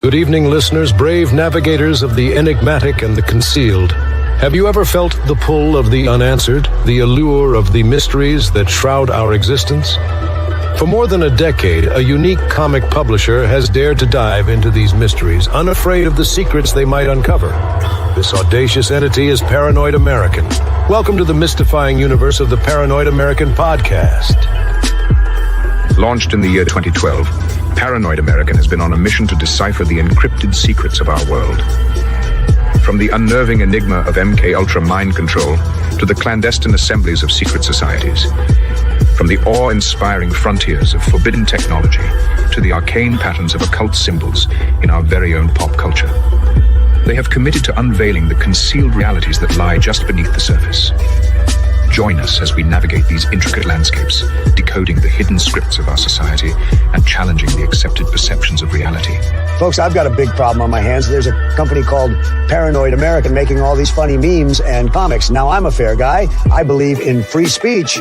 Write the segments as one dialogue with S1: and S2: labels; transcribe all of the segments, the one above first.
S1: Good evening, listeners, brave navigators of the enigmatic and the concealed. Have you ever felt the pull of the unanswered, the allure of the mysteries that shroud our existence? For more than a decade, a unique comic publisher has dared to dive into these mysteries, unafraid of the secrets they might uncover. This audacious entity is Paranoid American. Welcome to the mystifying universe of the Paranoid American podcast.
S2: Launched in the year 2012, Paranoid American has been on a mission to decipher the encrypted secrets of our world. From the unnerving enigma of MK Ultra mind control to the clandestine assemblies of secret societies. From the awe-inspiring frontiers of forbidden technology to the arcane patterns of occult symbols in our very own pop culture. They have committed to unveiling the concealed realities that lie just beneath the surface. Join us as we navigate these intricate landscapes, decoding the hidden scripts of our society and challenging the accepted perceptions of reality.
S3: Folks, I've got a big problem on my hands. There's a company called Paranoid American making all these funny memes and comics. Now, I'm a fair guy. I believe in free speech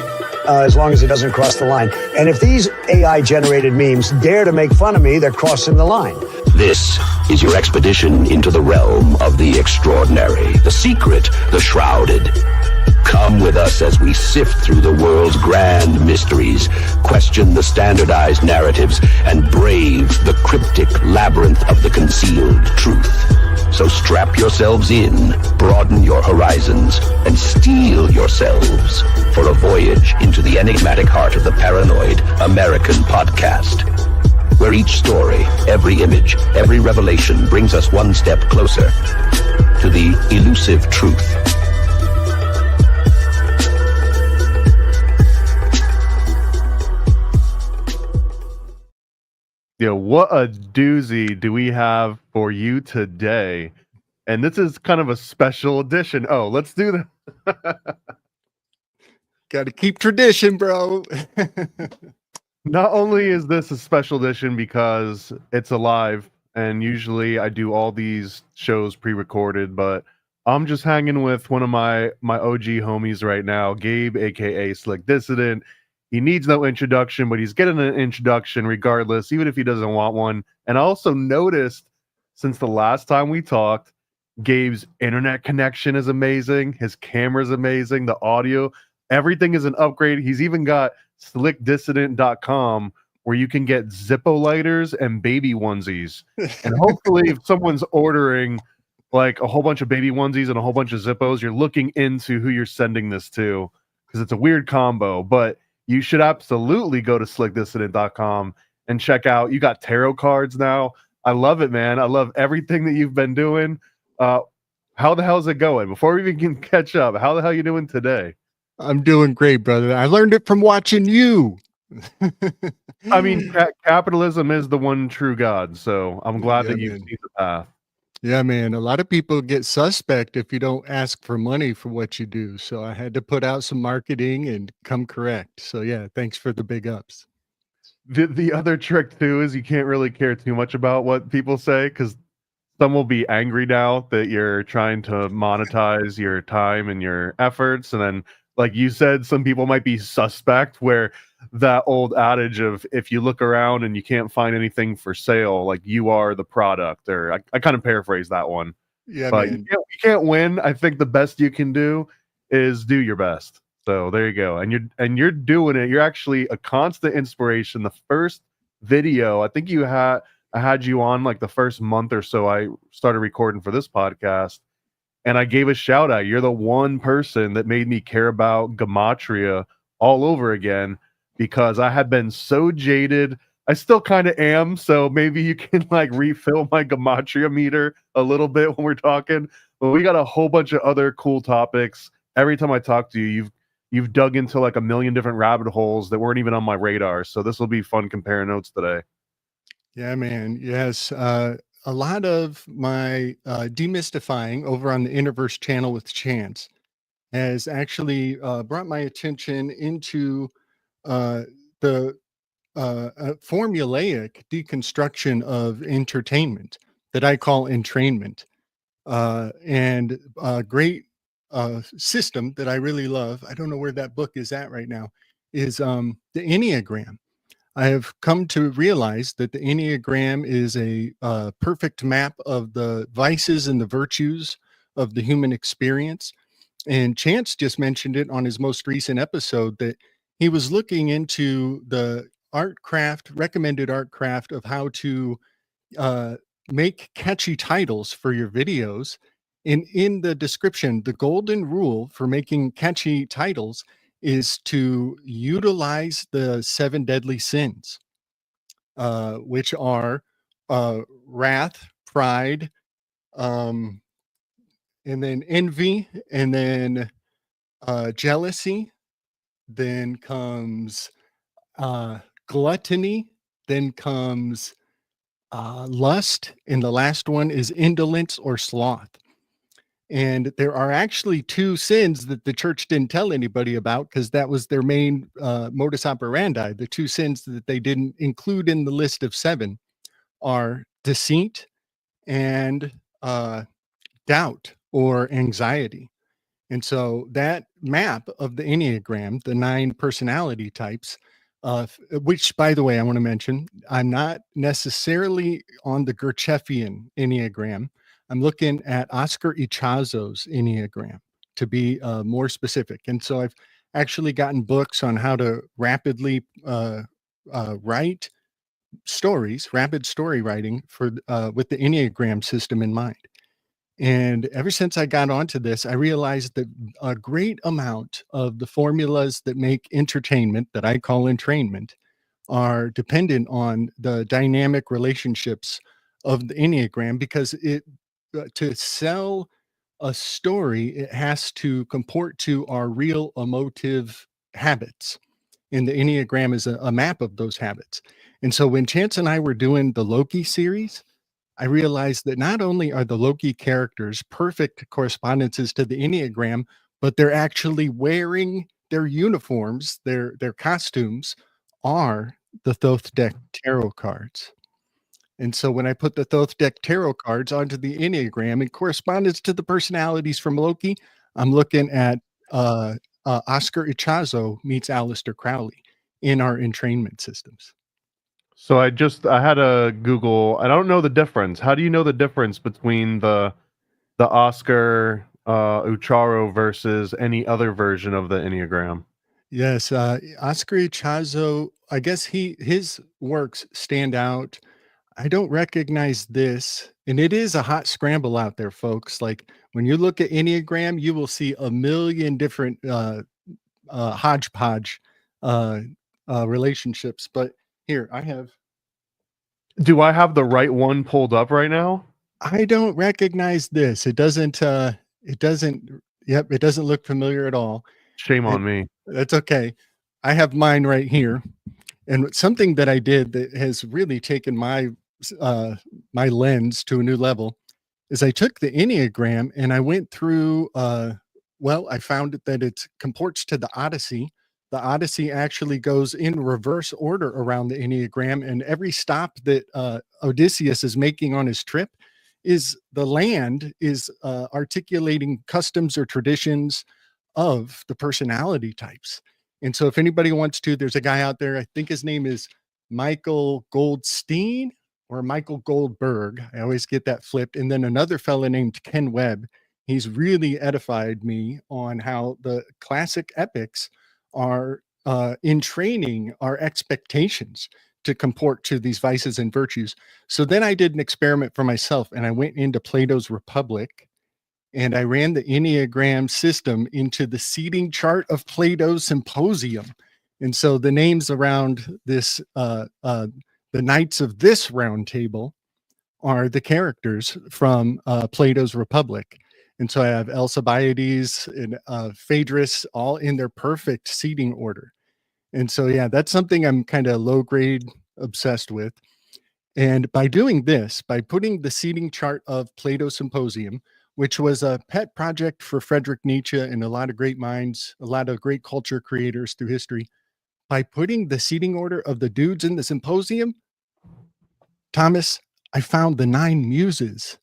S3: as long as it doesn't cross the line. And if these AI-generated memes dare to make fun of me, they're crossing the line.
S4: This is your expedition into the realm of the extraordinary, the secret, the shrouded. Come with us as we sift through the world's grand mysteries, question the standardized narratives, and brave the cryptic labyrinth of the concealed truth. So strap yourselves in, broaden your horizons, and steel yourselves for a voyage into the enigmatic heart of the Paranoid American podcast, where each story, every image, every revelation brings us one step closer to the elusive truth.
S5: Yeah, what a doozy do we have for you today? And this is kind of a special edition. Oh, let's do that.
S6: Got to keep tradition, bro.
S5: Not only is this a special edition because it's alive, and usually I do all these shows pre-recorded, but I'm just hanging with one of my OG homies right now, Gabe, aka Slick Dissident. He needs no introduction, but he's getting an introduction regardless, even if he doesn't want one. And I also noticed since the last time we talked, Gabe's internet connection is amazing. His camera's amazing. The audio, everything is an upgrade. He's even got slickdissident.com where you can get Zippo lighters and baby onesies. And hopefully if someone's ordering like a whole bunch of baby onesies and a whole bunch of Zippos, you're looking into who you're sending this to because it's a weird combo. But you should absolutely go to slickdissident.com and check out. You got tarot cards now. I love it, man. I love everything that you've been doing. How the hell's it going? Before we even can catch up, how the hell are you doing today?
S6: I'm doing great, brother. I learned it from watching you.
S5: I mean, capitalism is the one true God, so I'm glad that you see the path.
S6: Yeah, man. A lot of people get suspect if you don't ask for money for what you do. So I had to put out some marketing and come correct. So yeah, thanks for the big ups.
S5: The other trick too is you can't really care too much about what people say because some will be angry now that you're trying to monetize your time and your efforts. And then, like you said, some people might be suspect where that old adage of if you look around and you can't find anything for sale, like you are the product, or I kind of paraphrase that one.
S6: Yeah,
S5: but
S6: man.
S5: you can't win. I think the best you can do is do your best. So there you go. And you're doing it. You're actually a constant inspiration. The first video, I think I had you on like the first month or so I started recording for this podcast. And I gave a shout out. You're the one person that made me care about gematria all over again because I had been so jaded. I still kind of am. So maybe you can like refill my gematria meter a little bit when we're talking. But we got a whole bunch of other cool topics. Every time I talk to you, you've dug into like a million different rabbit holes that weren't even on my radar. So this will be fun comparing notes today.
S6: Yeah, man. Yes. A lot of my demystifying over on the Interverse channel with Chance has actually brought my attention into the formulaic deconstruction of entertainment that I call entrainment. And a great system that I really love, I don't know where that book is at right now, is the Enneagram. I have come to realize that the Enneagram is a perfect map of the vices and the virtues of the human experience. And Chance just mentioned it on his most recent episode that he was looking into the recommended art craft of how to uh, make catchy titles for your videos. And in the description, the golden rule for making catchy titles is to utilize the 7 deadly sins, which are wrath, pride, um, and then envy, and then jealousy. Then comes gluttony. Then comes lust, and the last one is indolence or sloth. And there are actually 2 sins that the church didn't tell anybody about because that was their main modus operandi. The 2 sins that they didn't include in the list of 7 are deceit and doubt or anxiety. And so that map of the Enneagram, the 9 personality types, which, by the way, I want to mention, I'm not necessarily on the Gurdjieffian Enneagram. I'm looking at Oscar Ichazo's Enneagram to be more specific. And so I've actually gotten books on how to rapidly write stories, rapid story writing for with the Enneagram system in mind. And ever since I got onto this, I realized that a great amount of the formulas that make entertainment, that I call entrainment, are dependent on the dynamic relationships of the Enneagram because to sell a story, it has to comport to our real emotive habits. And the Enneagram is a map of those habits. And so when Chance and I were doing the Loki series, I realized that not only are the Loki characters perfect correspondences to the Enneagram, but they're actually wearing their uniforms, their costumes are the Thoth deck tarot cards. And so when I put the Thoth deck tarot cards onto the Enneagram in correspondence to the personalities from Loki, I'm looking at Oscar Ichazo meets Aleister Crowley in our entrainment systems.
S5: So I had a Google. I don't know the difference. How do you know the difference between the Oscar Ucharo versus any other version of the Enneagram?
S6: Yes, Oscar Ichazo, I guess his works stand out. I don't recognize this, and it is a hot scramble out there, folks. Like when you look at Enneagram, you will see a million different hodgepodge relationships. But here,
S5: Do I have the right one pulled up right now?
S6: I don't recognize this. It doesn't look familiar at all.
S5: Shame on me.
S6: That's okay. I have mine right here. And something that I did that has really taken my lens to a new level is I took the Enneagram and I went through I found that it comports to the Odyssey. The Odyssey actually goes in reverse order around the Enneagram, and every stop that Odysseus is making on his trip is the land is articulating customs or traditions of the personality types. And so if anybody wants to, there's a guy out there, I think his name is Michael Goldstein or Michael Goldberg. I always get that flipped. And then another fella named Ken Webb. He's really edified me on how the classic epics are in training our expectations to comport to these vices and virtues. So then I did an experiment for myself and I went into Plato's Republic and I ran the Enneagram system into the seating chart of Plato's Symposium. And so the names around this, the knights of this round table are the characters from Plato's Republic. And so I have Alcibiades and Phaedrus all in their perfect seating order. And so, yeah, that's something I'm kind of low grade obsessed with. And by doing this, by putting the seating chart of Plato's Symposium, which was a pet project for Friedrich Nietzsche and a lot of great minds, a lot of great culture creators through history, by putting the seating order of the dudes in the symposium, Thomas, I found the 9 muses.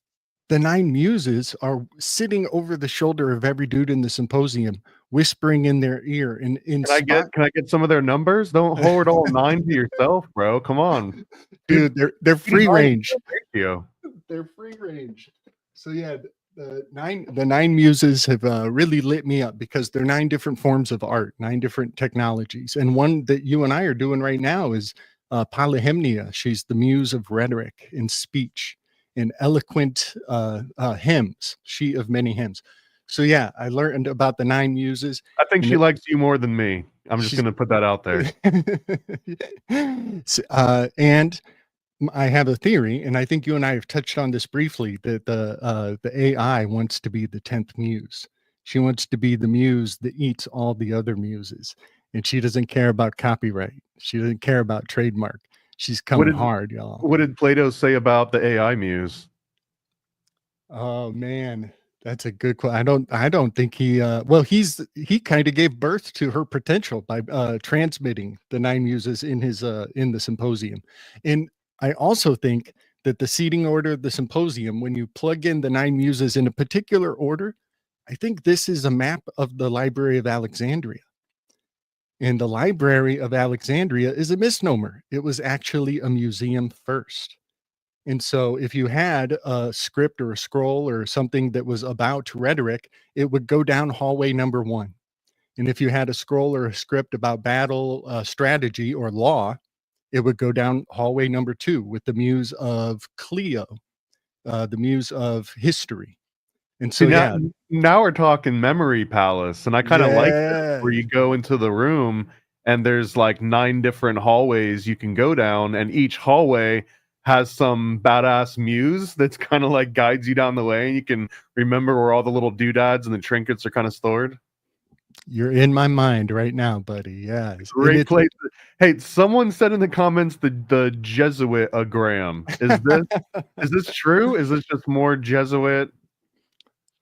S6: The 9 muses are sitting over the shoulder of every dude in the symposium whispering in their ear. And in
S5: Can I get some of their numbers? Don't hold all 9 to yourself, bro. Come on.
S6: dude, they're free range.
S5: Ratio.
S6: They're free range. So yeah, the nine muses have really lit me up because they're 9 different forms of art, 9 different technologies, and one that you and I are doing right now is Polyhymnia. She's the muse of rhetoric and speech and eloquent hymns. She of many hymns. So yeah, I learned about the 9 muses.
S5: I think she likes you more than me. I'm just going to put that out there.
S6: And I have a theory, and I think you and I have touched on this briefly, that the AI wants to be the 10th muse. She wants to be the muse that eats all the other muses, and she doesn't care about copyright. She doesn't care about trademark. She's coming hard, y'all.
S5: What did Plato say about the AI muse?
S6: Oh man, that's a good question. I don't think he he kind of gave birth to her potential by transmitting the 9 muses in his in the symposium. And I also think that the seating order of the symposium, when you plug in the 9 muses in a particular order, I think this is a map of the Library of Alexandria. And the Library of Alexandria is a misnomer. It was actually a museum first. And so if you had a script or a scroll or something that was about rhetoric, it would go down hallway number 1. And if you had a scroll or a script about battle strategy or law, it would go down hallway number 2 with the muse of Cleo, the muse of history. And so
S5: now we're talking memory palace, and I kind of like this, where you go into the room and there's like 9 different hallways you can go down, and each hallway has some badass muse that's kind of like guides you down the way, and you can remember where all the little doodads and the trinkets are kind of stored.
S6: You're in my mind right now, buddy. Yeah.
S5: Great place. Hey, someone said in the comments the Jesuit-agram. Is this true? Is this just more Jesuit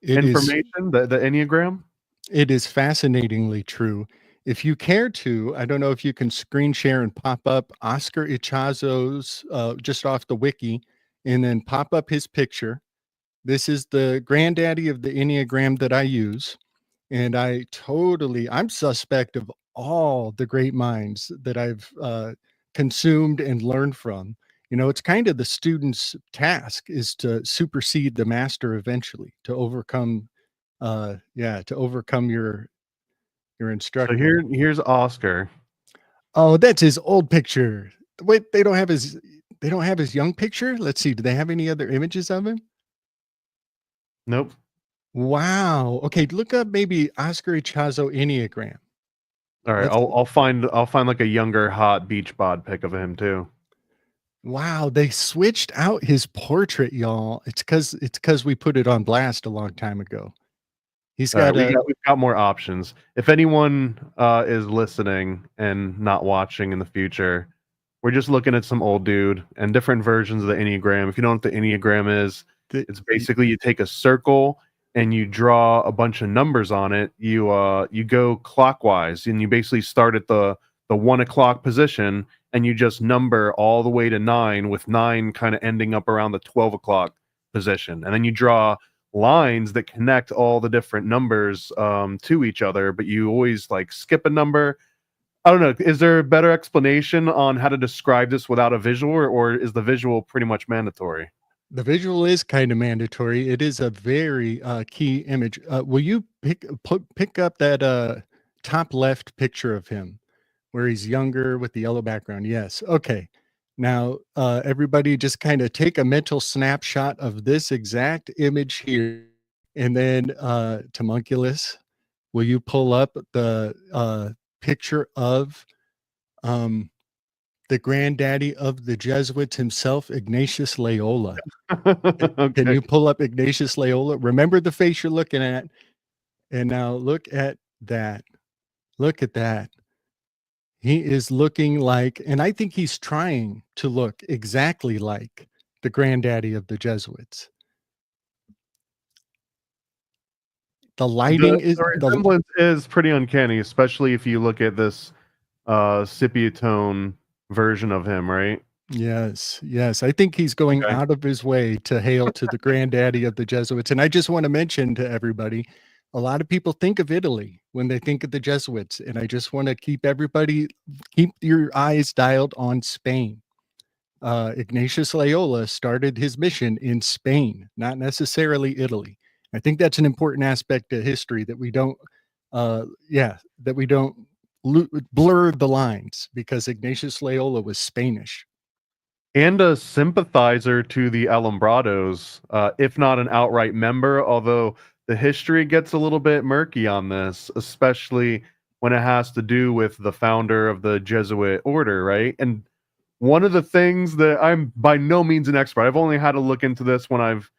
S5: information? The enneagram?
S6: It is fascinatingly true. If you care to, I don't know if you can screen share and pop up Oscar Ichazo's just off the wiki, and then pop up his picture. This is the granddaddy of the enneagram that I use. And I'm suspect of all the great minds that I've consumed and learned from. You know, it's kind of the student's task is to supersede the master eventually, to overcome your instructor.
S5: So here's Oscar.
S6: Oh, that's his old picture. Wait, they don't have his young picture? Let's see. Do they have any other images of him?
S5: Nope.
S6: Wow. Okay, look up maybe Oscar Ichazo Enneagram.
S5: All right, I'll find like a younger hot beach bod pic of him too.
S6: Wow, they switched out his portrait, y'all. It's because we put it on blast a long time ago. He's got
S5: we've got more options. If anyone is listening and not watching in the future, we're just looking at some old dude and different versions of the Enneagram. If you don't know what the Enneagram is, it's basically you take a circle and you draw a bunch of numbers on it. You go clockwise, and you basically start at the 1 o'clock position, and you just number all the way to 9, with 9 kind of ending up around the 12 o'clock position. And then you draw lines that connect all the different numbers to each other, but you always like skip a number. I don't know. Is there a better explanation on how to describe this without a visual, or is the visual pretty much mandatory?
S6: The visual is kind of mandatory. It is a very key image. Will you pick up that top left picture of him where he's younger with the yellow background? Yes. Okay. Now, everybody just kind of take a mental snapshot of this exact image here. And then, Homunculus, will you pull up the picture of the granddaddy of the Jesuits himself, Ignatius Loyola? Okay. Can you pull up Ignatius Loyola? Remember the face you're looking at. And now look at that. Look at that. He is looking like, and I think he's trying to look exactly like the granddaddy of the Jesuits. The lighting
S5: the resemblance is pretty uncanny, especially if you look at this Scipiatone version of him, right?
S6: Yes. I think he's going out of his way to hail to the granddaddy of the Jesuits. And I just want to mention to everybody a lot of people think of Italy when they think of the Jesuits, and I just want to keep your eyes dialed on Spain. Ignatius Loyola started his mission in Spain, not necessarily Italy. I think that's an important aspect of history that we don't, that we don't blur the lines, because Ignatius Loyola was Spanish.
S5: And a sympathizer to the Alumbrados, if not an outright member, although the history gets a little bit murky on this, especially when it has to do with the founder of the Jesuit order, right? And one of the things that I'm by no means an expert, I've only had to look into this when I've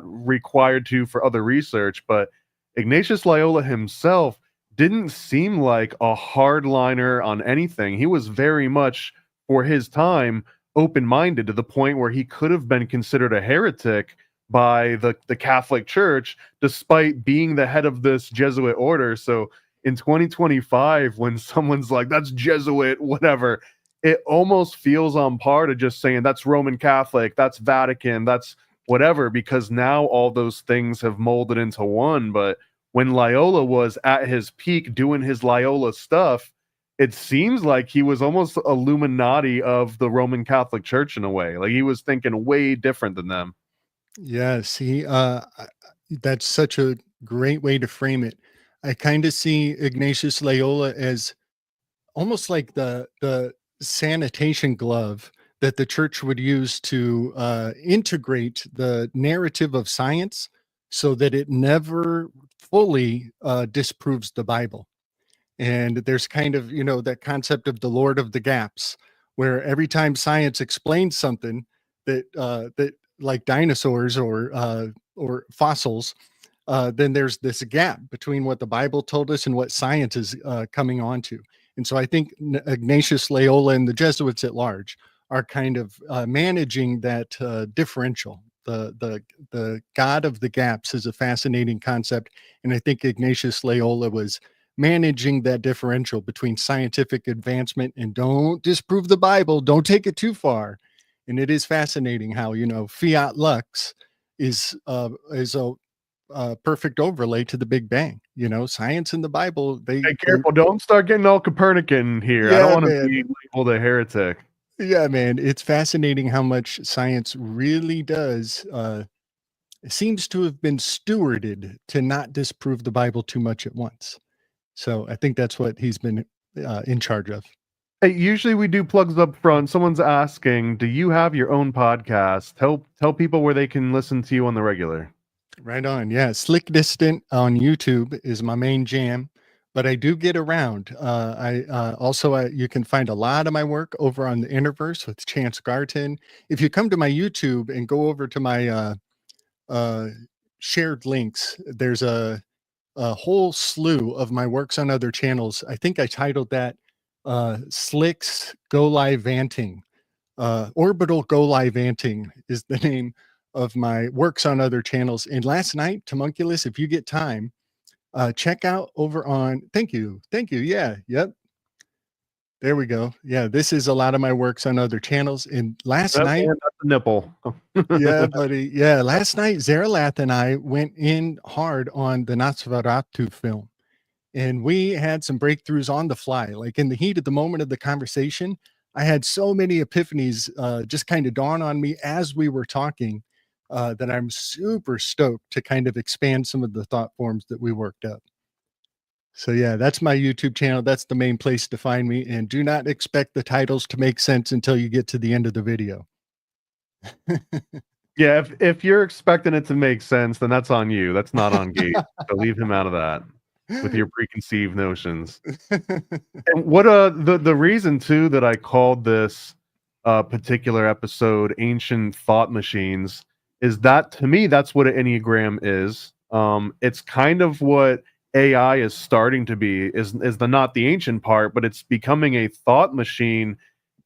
S5: required to for other research, but Ignatius Loyola himself didn't seem like a hardliner on anything. He was very much, for his time, open-minded to the point where he could have been considered a heretic by the Catholic Church, despite being the head of this Jesuit order. So in 2025, when someone's like, that's Jesuit, whatever, it almost feels on par to just saying that's Roman Catholic, that's Vatican, that's whatever, because now all those things have molded into one. But when Loyola was at his peak doing his Loyola stuff, it seems like he was almost Illuminati of the Roman Catholic Church in a way. Like he was thinking way different than them.
S6: Yes, that's such a great way to frame it. I kind of see Ignatius Loyola as almost like the sanitation glove that the church would use to integrate the narrative of science so that it never fully disproves the Bible. And there's kind of, that concept of the Lord of the gaps, where every time science explains something that like dinosaurs or fossils, then there's this gap between what the Bible told us and what science is coming on to. And so I think Ignatius Loyola and the Jesuits at large are kind of managing that differential. The God of the gaps is a fascinating concept, and I think Ignatius Loyola was managing that differential between scientific advancement and don't disprove the Bible, don't take it too far. And it is fascinating how fiat lux is a perfect overlay to the Big Bang. Science and the Bible.
S5: Hey, careful! Don't start getting all Copernican here.
S6: Yeah,
S5: I don't want to be labeled a heretic.
S6: Yeah, man, it's fascinating how much science really does. Seems to have been stewarded to not disprove the Bible too much at once. So I think that's what he's been in charge of.
S5: Hey, usually we do plugs up front. Someone's asking, do you have your own podcast? Tell people where they can listen to you on the regular.
S6: Right on. Yeah. Slick Dissident on YouTube is my main jam, but I do get around. You can find a lot of my work over on the Interverse with Chance Garton. If you come to my YouTube and go over to my shared links, there's a whole slew of my works on other channels. I think I titled that Slick's Go Live Vanting. Orbital Go Live Vanting is the name of my works on other channels. And last night, Homunculus, if you get time, check out over on, thank you. Yeah. Yep. There we go. Yeah. This is a lot of my works on other channels. And last night,
S5: that's a nipple.
S6: Yeah, buddy. Yeah. Last night, Zaralath and I went in hard on the Nosferatu film. And we had some breakthroughs on the fly. Like in the heat of the moment of the conversation, I had so many epiphanies just kind of dawn on me as we were talking that I'm super stoked to kind of expand some of the thought forms that we worked up. So yeah, that's my YouTube channel. That's the main place to find me. And do not expect the titles to make sense until you get to the end of the video.
S5: Yeah, if you're expecting it to make sense, then that's on you. That's not on Gabe. So leave him out of that with your preconceived notions. And what the reason too that I called this particular episode Ancient Thought Machines is that, to me, that's what an enneagram is. It's kind of what AI is starting to be, is not the ancient part, but it's becoming a thought machine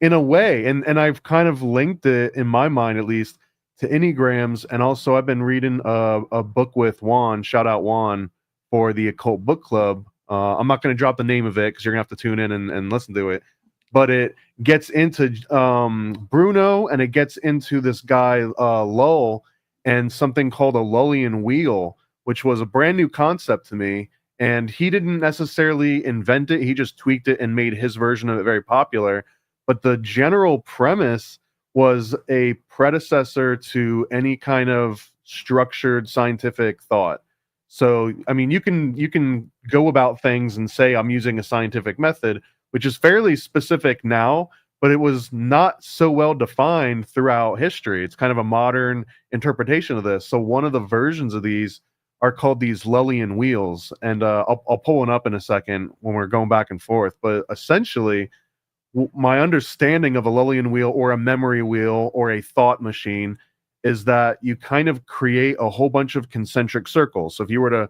S5: in a way. And I've kind of linked it, in my mind at least, to enneagrams. And also I've been reading a book with Juan, shout out Juan, for the Occult Book Club. I'm not going to drop the name of it because you're going to have to tune in and listen to it. But it gets into Bruno, and it gets into this guy, Lull, and something called a Lullian wheel, which was a brand new concept to me. And he didn't necessarily invent it. He just tweaked it and made his version of it very popular. But the general premise was a predecessor to any kind of structured scientific thought. So, I mean, you can go about things and say, I'm using a scientific method, which is fairly specific now, but it was not so well defined throughout history. It's kind of a modern interpretation of this. So one of the versions of these are called these Lullian wheels, and I'll pull one up in a second when we're going back and forth. But essentially, my understanding of a Lullian wheel or a memory wheel or a thought machine is that you kind of create a whole bunch of concentric circles. So if you were to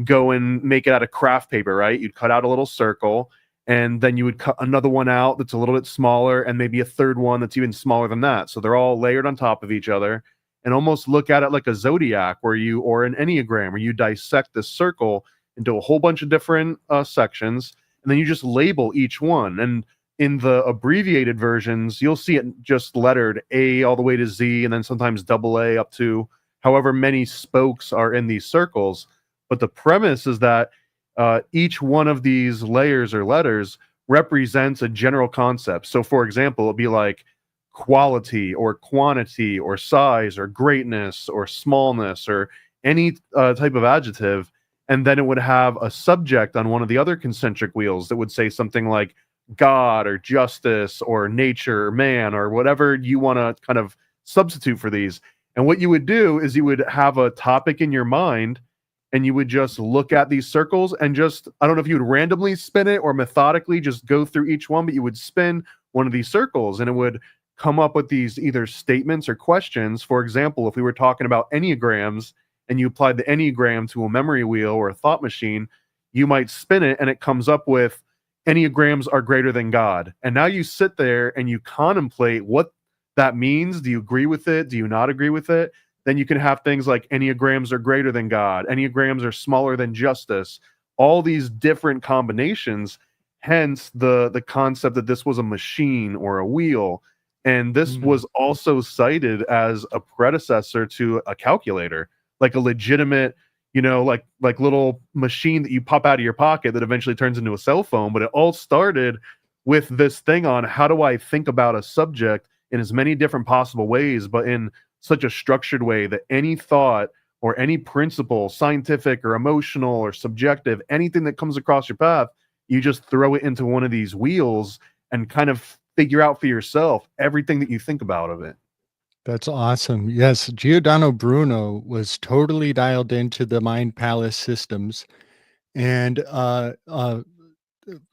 S5: go and make it out of craft paper, right, you'd cut out a little circle, and then you would cut another one out that's a little bit smaller, and maybe a third one that's even smaller than that. So they're all layered on top of each other, and almost look at it like a Zodiac or an enneagram, where you dissect this circle into a whole bunch of different sections, and then you just label each one. And in the abbreviated versions, you'll see it just lettered A all the way to Z, and then sometimes double A up to however many spokes are in these circles. But the premise is that each one of these layers or letters represents a general concept. So, for example, it'd be like quality or quantity or size or greatness or smallness or any type of adjective. And then it would have a subject on one of the other concentric wheels that would say something like God or justice or nature or man or whatever you want to kind of substitute for these. And what you would do is you would have a topic in your mind, and you would just look at these circles and just, I don't know if you would randomly spin it or methodically just go through each one, but you would spin one of these circles and it would come up with these either statements or questions. For example, if we were talking about enneagrams and you applied the enneagram to a memory wheel or a thought machine, you might spin it and it comes up with enneagrams are greater than God. And now you sit there and you contemplate what that means. Do you agree with it? Do you not agree with it? Then you can have things like enneagrams are greater than God, enneagrams are smaller than justice, all these different combinations, hence the concept that this was a machine or a wheel. And this was also cited as a predecessor to a calculator, like a legitimate, like little machine that you pop out of your pocket that eventually turns into a cell phone. But it all started with this thing on how do I think about a subject in as many different possible ways, but in such a structured way that any thought or any principle, scientific or emotional or subjective, anything that comes across your path, you just throw it into one of these wheels and kind of figure out for yourself everything that you think about of it.
S6: That's awesome. Yes, Giordano Bruno was totally dialed into the Mind Palace systems. And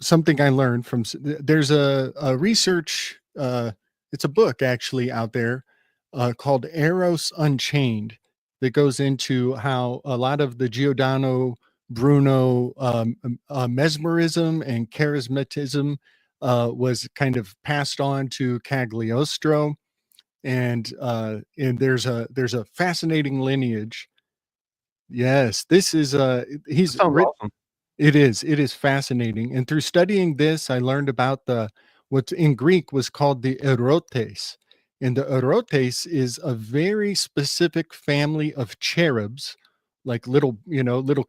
S6: something I learned from there's a research, it's a book actually out there called Eros Unchained that goes into how a lot of the Giordano Bruno mesmerism and charismatism was kind of passed on to Cagliostro. And there's a fascinating lineage. Yes, this is he's
S5: Sounds awesome.
S6: it is fascinating. And through studying this, I learned about what's in Greek was called the Erotes. And the Erotes is a very specific family of cherubs, like little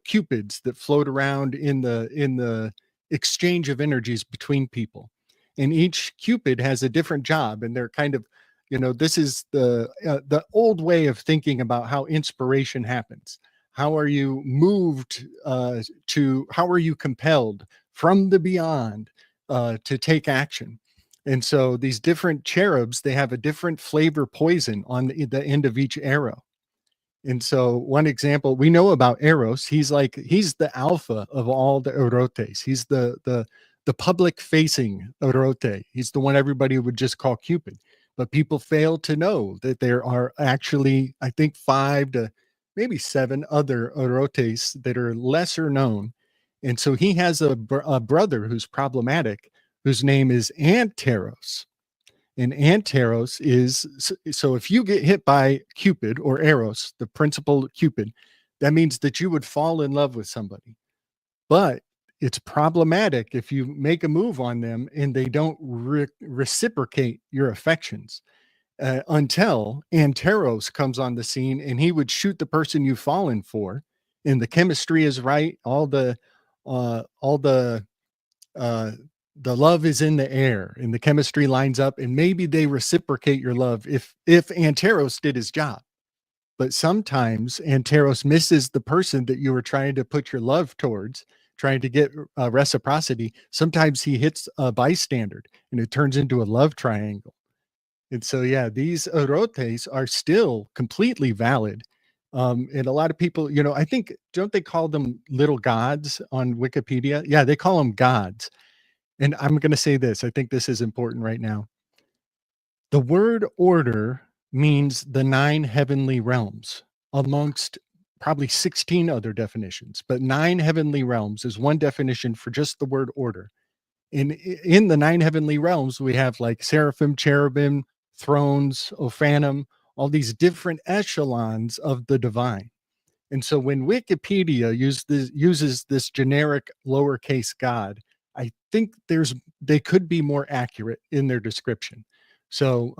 S6: cupids that float around in the exchange of energies between people. And each cupid has a different job, and they're kind of, this is the old way of thinking about how inspiration happens. How are you moved how are you compelled from the beyond to take action? And so these different cherubs, they have a different flavor poison on the end of each arrow. And so one example, we know about Eros, he's the alpha of all the Erotes. He's the public facing Erote. He's the one everybody would just call Cupid. But people fail to know that there are actually, I think, 5 to maybe 7 other Erotes that are lesser known. And so he has a brother who's problematic, whose name is Anteros. And Anteros is, so if you get hit by Cupid or Eros, the principal Cupid, that means that you would fall in love with somebody. But it's problematic if you make a move on them and they don't reciprocate your affections until Anteros comes on the scene, and he would shoot the person you've fallen for, and the chemistry is right. All the the love is in the air and the chemistry lines up, and maybe they reciprocate your love if Anteros did his job. But sometimes Anteros misses the person that you were trying to put your love towards, trying to get reciprocity. Sometimes he hits a bystander and it turns into a love triangle. And so, yeah, these erotes are still completely valid. And a lot of people, I think, don't they call them little gods on Wikipedia? Yeah, they call them gods. And I'm going to say this. I think this is important right now. The word order means the 9 heavenly realms, amongst probably 16 other definitions, but 9 heavenly realms is one definition for just the word order. In the 9 heavenly realms, we have like seraphim, cherubim, thrones, Ophanim, all these different echelons of the divine. And so when Wikipedia uses this generic lowercase god, I think they could be more accurate in their description. So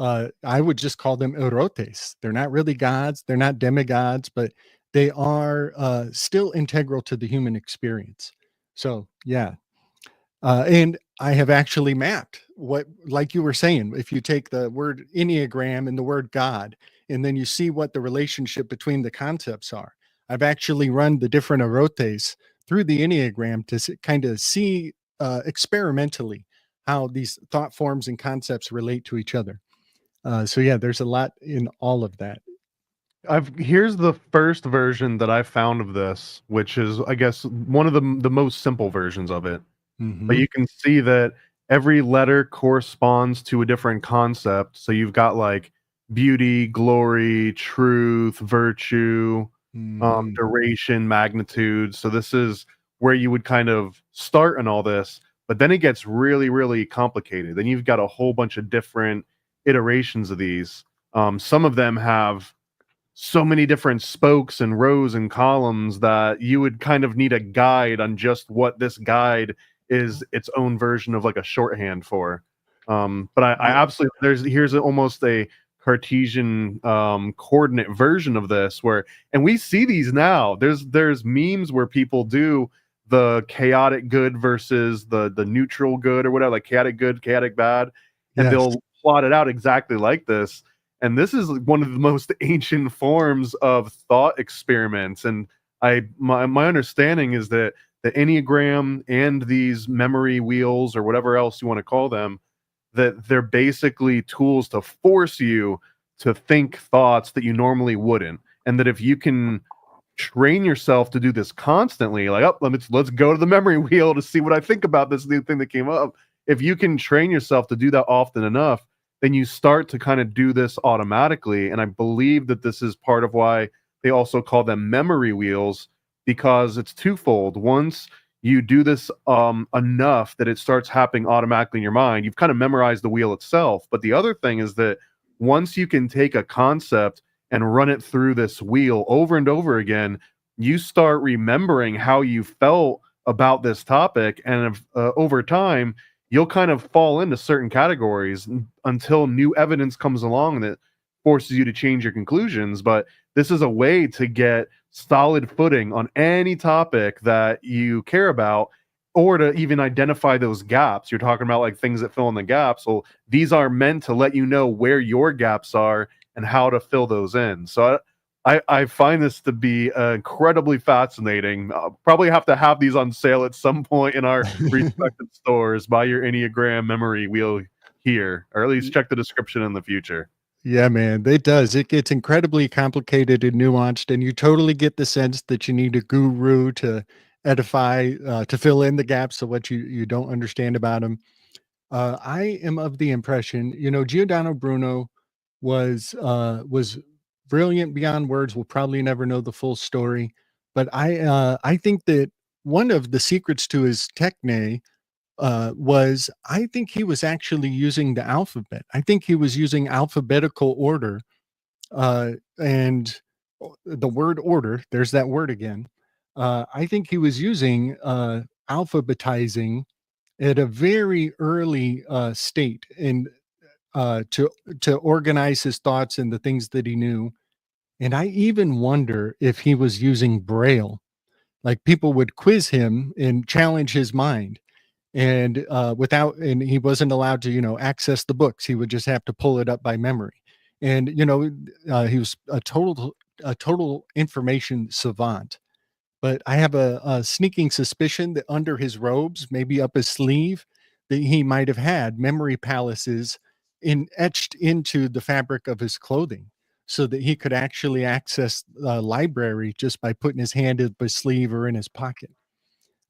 S6: I would just call them erotes. They're not really gods, they're not demigods, but they are still integral to the human experience. So yeah. And I have actually mapped what, like you were saying, if you take the word enneagram and the word God, and then you see what the relationship between the concepts are. I've actually run the different erotes through the enneagram to kind of see experimentally how these thought forms and concepts relate to each other. So yeah, there's a lot in all of that.
S5: Here's the first version that I found of this, which is, I guess, one of the most simple versions of it. But you can see that every letter corresponds to a different concept. So you've got like beauty, glory, truth, virtue, duration, magnitude. So this is where you would kind of start in all this, but then it gets really, really complicated. Then you've got a whole bunch of different iterations of these. Some of them have so many different spokes and rows and columns that you would kind of need a guide on just what this guide is its own version of like a shorthand for. But I absolutely, here's almost a Cartesian coordinate version of this and we see these now. There's memes where people do the chaotic good versus the neutral good or whatever, like chaotic good, chaotic bad, and they'll plot it out exactly like this. And this is one of the most ancient forms of thought experiments. And my understanding is that the enneagram and these memory wheels or whatever else you want to call them, that they're basically tools to force you to think thoughts that you normally wouldn't. And that if you can train yourself to do this constantly, like, oh, let's go to the memory wheel to see what I think about this new thing that came up. If you can train yourself to do that often enough, then you start to kind of do this automatically. And I believe that this is part of why they also call them memory wheels, because it's twofold. Once you do this enough that it starts happening automatically in your mind, you've kind of memorized the wheel itself. But the other thing is that once you can take a concept and run it through this wheel over and over again, you start remembering how you felt about this topic. And over time, you'll kind of fall into certain categories until new evidence comes along that forces you to change your conclusions. But this is a way to get solid footing on any topic that you care about, or to even identify those gaps. You're talking about like things that fill in the gaps. Well, these are meant to let you know where your gaps are and how to fill those in. So I find this to be incredibly fascinating. I'll probably have to have these on sale at some point in our respective stores. Buy your Enneagram memory wheel here, or at least check the description in the future.
S6: Yeah, man, it does. It gets incredibly complicated and nuanced, and you totally get the sense that you need a guru to edify, to fill in the gaps of what you don't understand about them. I am of the impression, Giordano Bruno was brilliant beyond words. We'll probably never know the full story, but I think that one of the secrets to his techne was, I think he was actually using the alphabet. I think he was using alphabetical order, and the word order, there's that word again. I think he was using alphabetizing at a very early state, and to organize his thoughts and the things that he knew. And I even wonder if he was using Braille Like people would quiz him and challenge his mind, and and he wasn't allowed to, access the books. He would just have to pull it up by memory. And he was a total information savant. But I have a sneaking suspicion that under his robes, maybe up his sleeve, that he might have had memory palaces etched into the fabric of his clothing, so that he could actually access the library just by putting his hand up his sleeve or in his pocket.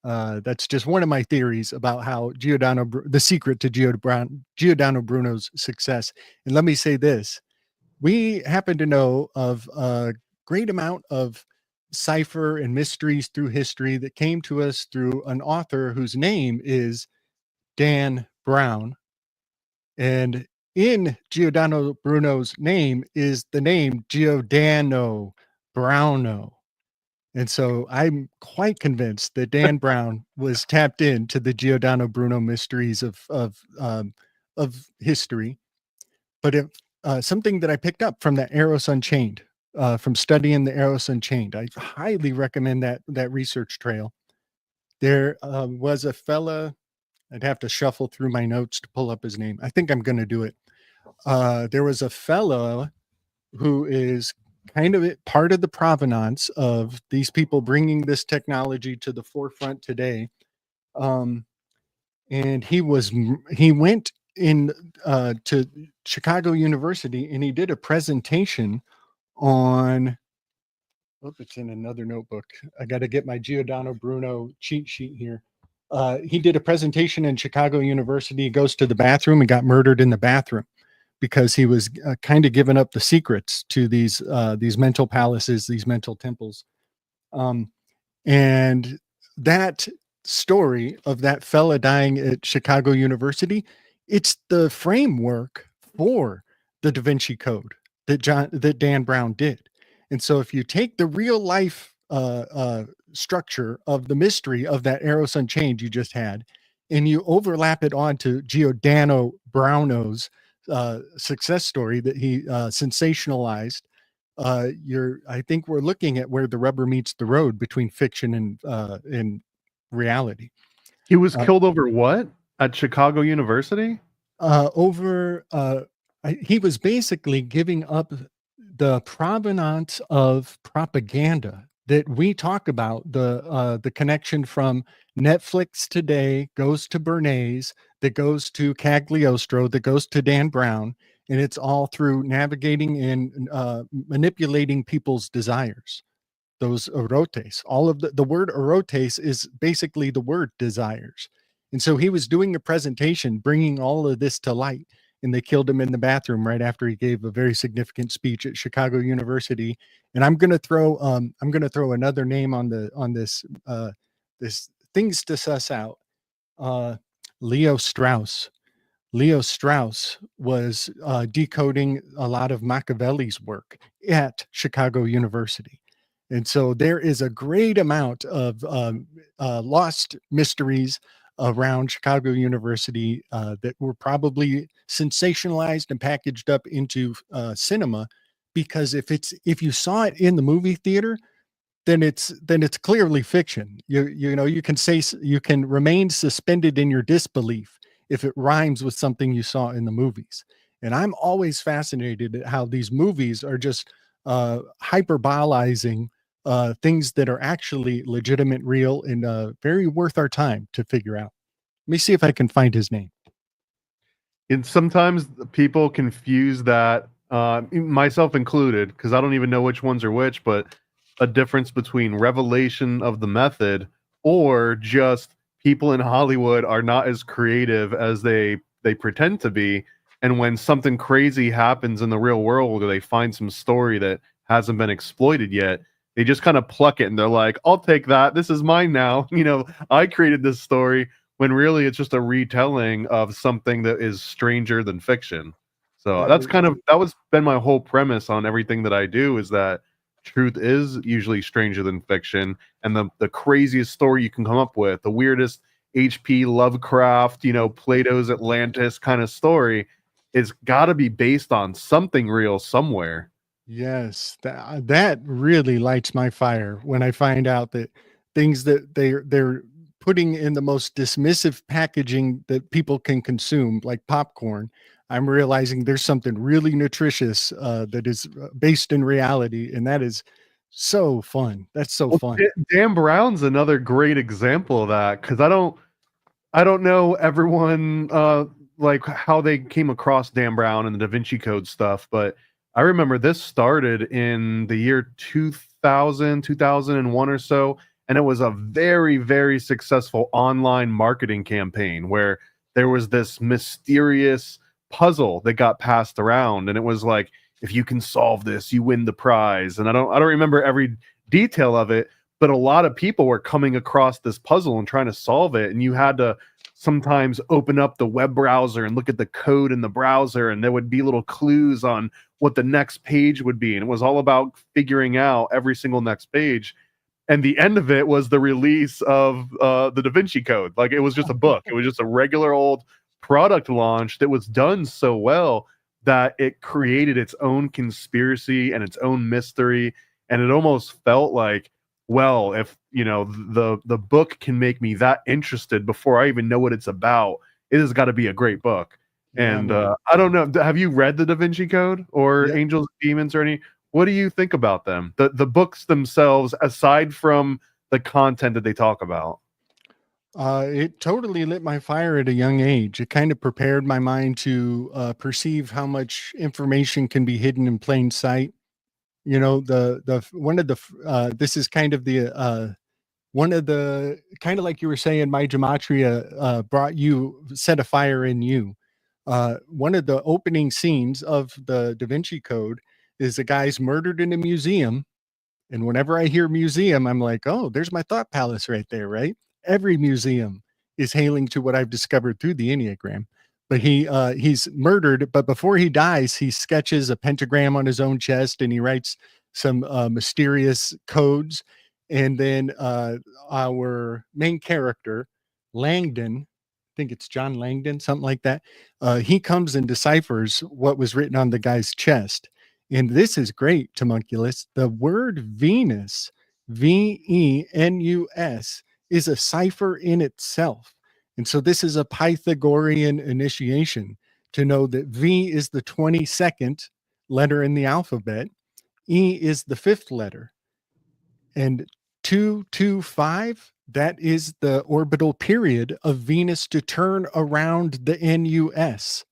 S6: That's just one of my theories about how the secret to Giordano Bruno's success. And let me say this: we happen to know of a great amount of cipher and mysteries through history that came to us through an author whose name is Dan Brown. And in Giordano Bruno's name is the name Giordano Browno. And so I'm quite convinced that Dan Brown was tapped into the Giordano Bruno mysteries of history. But something that I picked up from the Eros Unchained, from studying the Eros Unchained, I highly recommend that research trail. There was a fella. I'd have to shuffle through my notes to pull up his name. I think I'm going to do it. There was a fella who is kind of part of the provenance of these people bringing this technology to the forefront today. And he went in to Chicago University, and he did a presentation on, it's in another notebook. I got to get my Giordano Bruno cheat sheet here. He did a presentation in Chicago University. He goes to the bathroom and got murdered in the bathroom because he was kind of giving up the secrets to these mental palaces, these mental temples. And that story of that fella dying at Chicago University, it's the framework for the Da Vinci Code that Dan Brown did. And so if you take the real life structure of the mystery of that Eros Unchained you just had, and you overlap it onto Giordano Bruno's success story that he sensationalized, I think we're looking at where the rubber meets the road between fiction and reality.
S5: He was killed over what at Chicago University?
S6: He was basically giving up the provenance of propaganda that we talk about, the connection from Netflix today goes to Bernays, that goes to Cagliostro, that goes to Dan Brown, and it's all through navigating and manipulating people's desires. Those erotes, all of the word erotes is basically the word desires. And so he was doing a presentation, bringing all of this to light, and they killed him in the bathroom right after he gave a very significant speech at Chicago University. And I'm going to throw another name on this things to suss out. Leo Strauss. Leo Strauss was decoding a lot of Machiavelli's work at Chicago University. And so there is a great amount of lost mysteries around Chicago University that were probably sensationalized and packaged up into cinema, because if you saw it in the movie theater, then it's clearly fiction. You can remain suspended in your disbelief if it rhymes with something you saw in the movies. And I'm always fascinated at how these movies are just hyperbolizing things that are actually legitimate, real, and very worth our time to figure out. Let me see if I can find his name.
S5: And sometimes people confuse that, myself included, because I don't even know which ones are which, but a difference between revelation of the method or just people in Hollywood are not as creative as they pretend to be. And when something crazy happens in the real world, or they find some story that hasn't been exploited yet, they just kind of pluck it and they're like, I'll take that. This is mine now. I created this story, when really it's just a retelling of something that is stranger than fiction. So that was been my whole premise on everything that I do, is that truth is usually stranger than fiction. And the craziest story you can come up with, the weirdest H.P. Lovecraft, Plato's Atlantis kind of story, is got to be based on something real somewhere.
S6: Yes, that really lights my fire when I find out that things that they're putting in the most dismissive packaging that people can consume, like popcorn, I'm realizing there's something really nutritious that is based in reality, and that is so fun. That's so
S5: Well,
S6: fun.
S5: Dan Brown's another great example of that, because I don't know everyone like how they came across Dan Brown and the Da Vinci Code stuff, but I remember this started in the year 2000, 2001 or so, and it was a very, very successful online marketing campaign where there was this mysterious puzzle that got passed around, and it was like, if you can solve this, you win the prize. And I don't remember every detail of it, but a lot of people were coming across this puzzle and trying to solve it, and you had to sometimes open up the web browser and look at the code in the browser, and there would be little clues on what the next page would be, and it was all about figuring out every single next page. And the end of it was the release of the Da Vinci Code. Like, it was just a book. It was just a regular old product launch that was done so well that it created its own conspiracy and its own mystery, and it almost felt like, well, if the book can make me that interested before I even know what it's about, it has got to be a great book.
S6: Yeah,
S5: And
S6: man.
S5: I don't know, have you read the Da Vinci Code or
S6: Yeah.
S5: Angels and Demons or any? What do you think about them? The books themselves, aside from the content that they talk about.
S6: It totally lit my fire at a young age. It kind of prepared my mind to perceive how much information can be hidden in plain sight. You know, the one of the this is kind of the one of the kind of like you were saying, my gematria set a fire in you. One of the opening scenes of the Da Vinci Code is a guy's murdered in a museum. And whenever I hear museum, I'm like, oh, there's my thought palace right there, right? Every museum is hailing to what I've discovered through the enneagram. But he's murdered, but before he dies, he sketches a pentagram on his own chest and he writes some mysterious codes. And then our main character, Langdon, I think it's John Langdon, something like that. He comes and deciphers what was written on the guy's chest. And this is great, Homunculus. The word Venus, Venus, is a cipher in itself. And so this is a Pythagorean initiation to know that V is the 22nd letter in the alphabet, E is the 5th letter, and 225, that is the orbital period of Venus to turn around the NUS.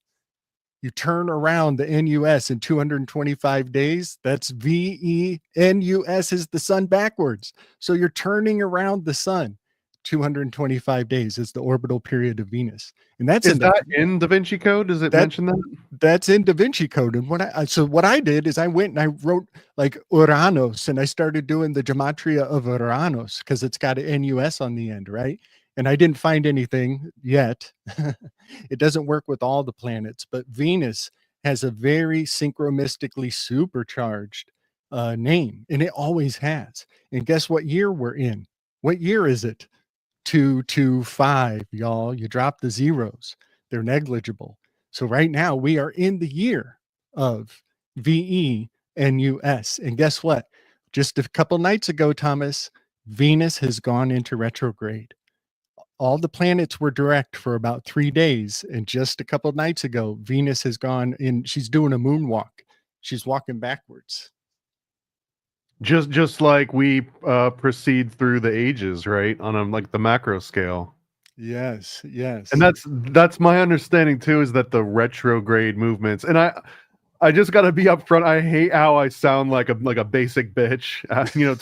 S6: You turn around the NUS in 225 days. That's VENUS is the sun backwards. So you're turning around the sun. 225 days is the orbital period of Venus. And that's
S5: Is that in Da Vinci Code? Does it mention that?
S6: That's in Da Vinci Code. And what I did is I went and I wrote like Uranus, and I started doing the gematria of Uranus because it's got an NUS on the end, right? And I didn't find anything yet. It doesn't work with all the planets, but Venus has a very synchromystically supercharged name, and it always has. And guess what year we're in? What year is it? 225, y'all. You drop the zeros. They're negligible. So right now we are in the year of VENUS. And guess what? Just a couple nights ago, Thomas, Venus has gone into retrograde. All the planets were direct for about 3 days. And just a couple of nights ago, Venus has gone in. She's doing a moonwalk. She's walking backwards.
S5: Just like we proceed through the ages, right? On a, like the macro scale.
S6: Yes.
S5: And that's my understanding too, is that the retrograde movements, and I just got to be upfront. I hate how I sound like a basic bitch,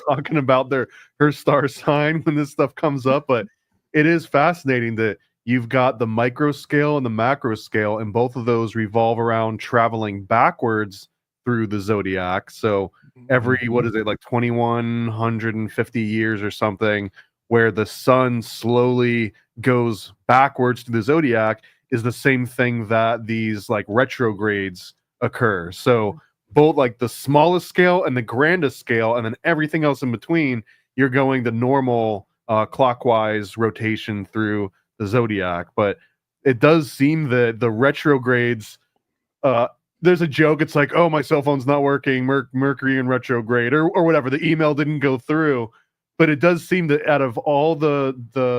S5: talking about her star sign when this stuff comes up. But it is fascinating that you've got the micro scale and the macro scale, and both of those revolve around traveling backwards through the zodiac. So every, what is it, like 2150 years or something, where the sun slowly goes backwards to the zodiac, is the same thing that these like retrogrades occur. So both like the smallest scale and the grandest scale, and then everything else in between, you're going the normal clockwise rotation through the zodiac. But it does seem that the retrogrades, there's a joke, it's like, oh, my cell phone's not working, Mercury in retrograde, or whatever, the email didn't go through. but it does seem that out of all the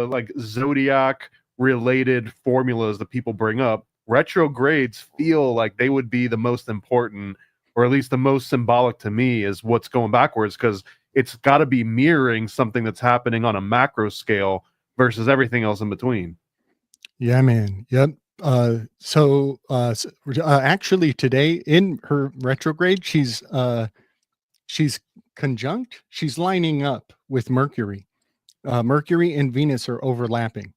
S5: like Zodiac related formulas that people bring up, retrogrades feel like they would be the most important, or at least the most symbolic to me, is what's going backwards, because it's got to be mirroring something that's happening on a macro scale versus everything else in between.
S6: Yeah, man. Yep. Actually today in her retrograde, she's conjunct, she's lining up with Mercury. Mercury and Venus are overlapping.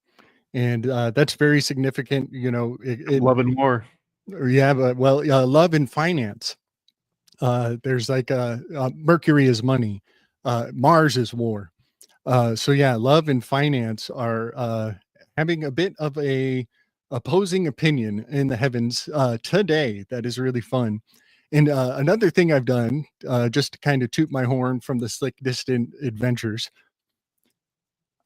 S6: And that's very significant, you know.
S5: Love and war.
S6: Yeah, but love and finance. There's like Mercury is money, Mars is war. So yeah, love and finance are having a bit of a opposing opinion in the heavens today. That is really fun. And another thing I've done, just to kind of toot my horn from the Slick Dissident adventures,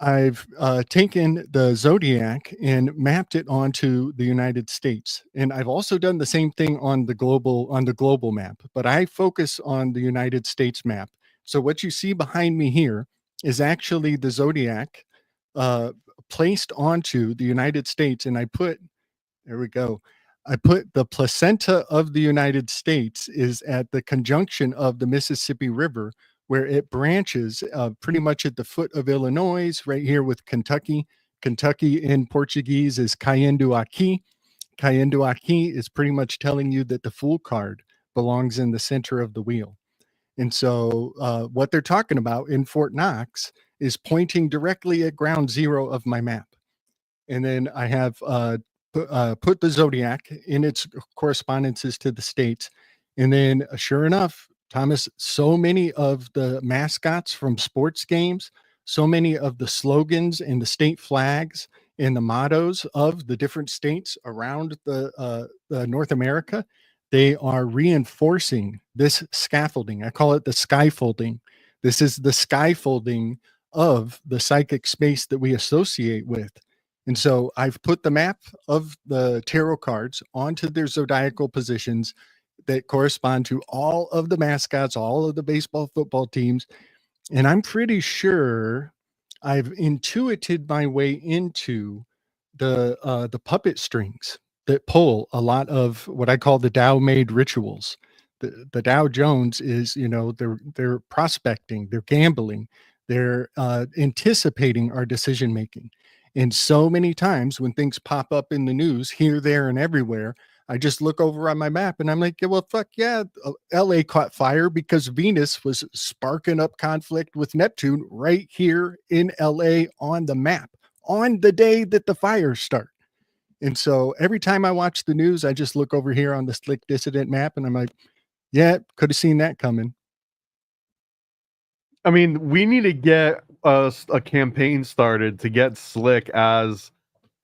S6: I've taken the Zodiac and mapped it onto the United States. And I've also done the same thing on the global map, but I focus on the United States map. So what you see behind me here is actually the Zodiac placed onto the United States. And there we go. I put the placenta of the United States is at the conjunction of the Mississippi River, where it branches pretty much at the foot of Illinois, right here with Kentucky. Kentucky in Portuguese is Caindo Aqui. Caindo Aqui is pretty much telling you that the Fool card belongs in the center of the wheel. And so what they're talking about in Fort Knox is pointing directly at ground zero of my map. And then I have put the Zodiac in its correspondences to the states. And then sure enough, Thomas, so many of the mascots from sports games, so many of the slogans and the state flags and the mottos of the different states around the North America, they are reinforcing this scaffolding. I call it the skyfolding. This is the skyfolding of the psychic space that we associate with. And so I've put the map of the tarot cards onto their zodiacal positions that correspond to all of the mascots, all of the baseball, football teams. And I'm pretty sure I've intuited my way into the puppet strings that pull a lot of what I call the Dow made rituals. The Dow Jones is, you know, they're prospecting, they're gambling, they're anticipating our decision making. And so many times when things pop up in the news here, there, and everywhere, I just look over on my map and I'm like, yeah, well, fuck yeah, LA caught fire because Venus was sparking up conflict with Neptune right here in LA on the map on the day that the fires start. And so every time I watch the news, I just look over here on the Slick Dissident map and I'm like, yeah, could have seen that coming.
S5: I mean, we need to get a campaign started to get Slick as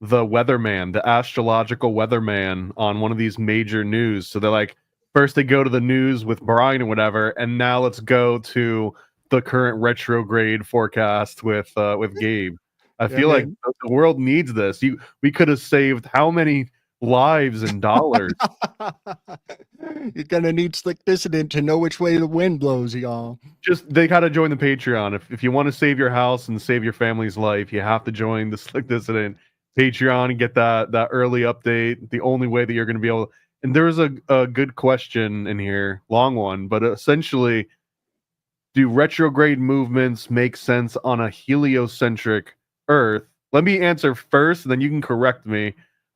S5: the weatherman, the astrological weatherman on one of these major news. So they're like, first they go to the news with Brian or whatever, and now let's go to the current retrograde forecast with Gabe. I feel like the world needs this. We could have saved how many lives and dollars.
S6: You're gonna need Slick Dissident to know which way the wind blows, y'all.
S5: Just they gotta join the Patreon. If you want to save your house and save your family's life, you have to join the Slick Dissident Patreon and get that early update. The only way that you're going to be able. And there's a good question in here, long one, but essentially, do retrograde movements make sense on a heliocentric Earth? Let me answer first, and then you can correct me.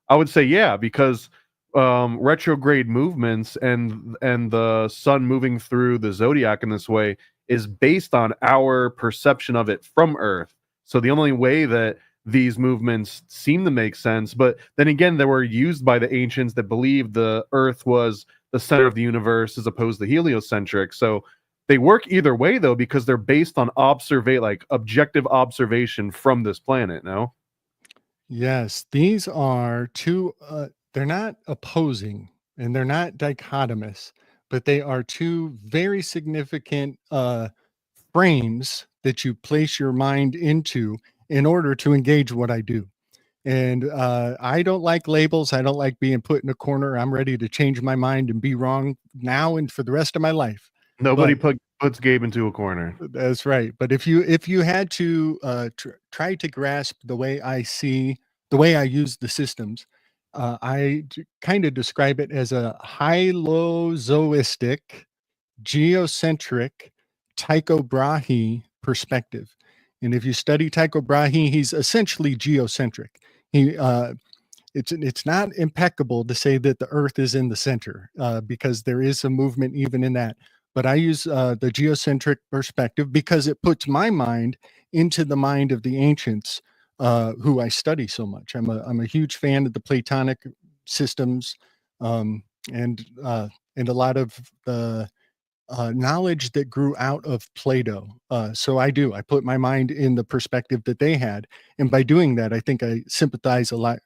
S5: I would say yeah, because retrograde movements and the sun moving through the zodiac in this way is based on our perception of it from Earth. So the only way that these movements seem to make sense, but then again, they were used by the ancients that believed the Earth was the center of the universe as opposed to heliocentric. So they work either way though, because they're based on objective observation from this planet. No?
S6: Yes, these are two, they're not opposing and they're not dichotomous, but they are two very significant frames that you place your mind into in order to engage what I do. And I don't like labels. I don't like being put in a corner. I'm ready to change my mind and be wrong now and for the rest of my life.
S5: Nobody put puts Gabe into a corner.
S6: That's right. But if you had to try to grasp the way I use the systems, I kind of describe it as a hylozoistic, geocentric, Tycho Brahe perspective. And if you study Tycho Brahe, he's essentially geocentric. He it's not impeccable to say that the Earth is in the center because there is a movement even in that. But I use the geocentric perspective because it puts my mind into the mind of the ancients who I study so much. I'm a huge fan of the Platonic systems um, and a lot of the knowledge that grew out of Plato. So I put my mind in the perspective that they had, and by doing that, I think I sympathize a lot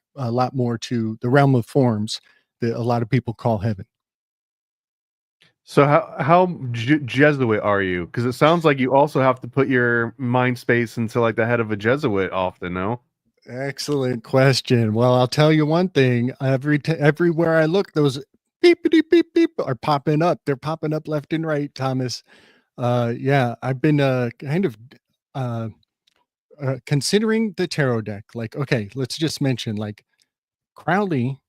S6: more to the realm of forms that a lot of people call heaven.
S5: So how Jesuit are you? Because it sounds like you also have to put your mind space into like the head of a Jesuit often, no?
S6: Excellent question. Well, I'll tell you one thing. Everywhere I look, those beep beep beep beep are popping up. They're popping up left and right, Thomas. Yeah, I've been kind of uh, considering the tarot deck. Like, okay, let's just mention like Crowley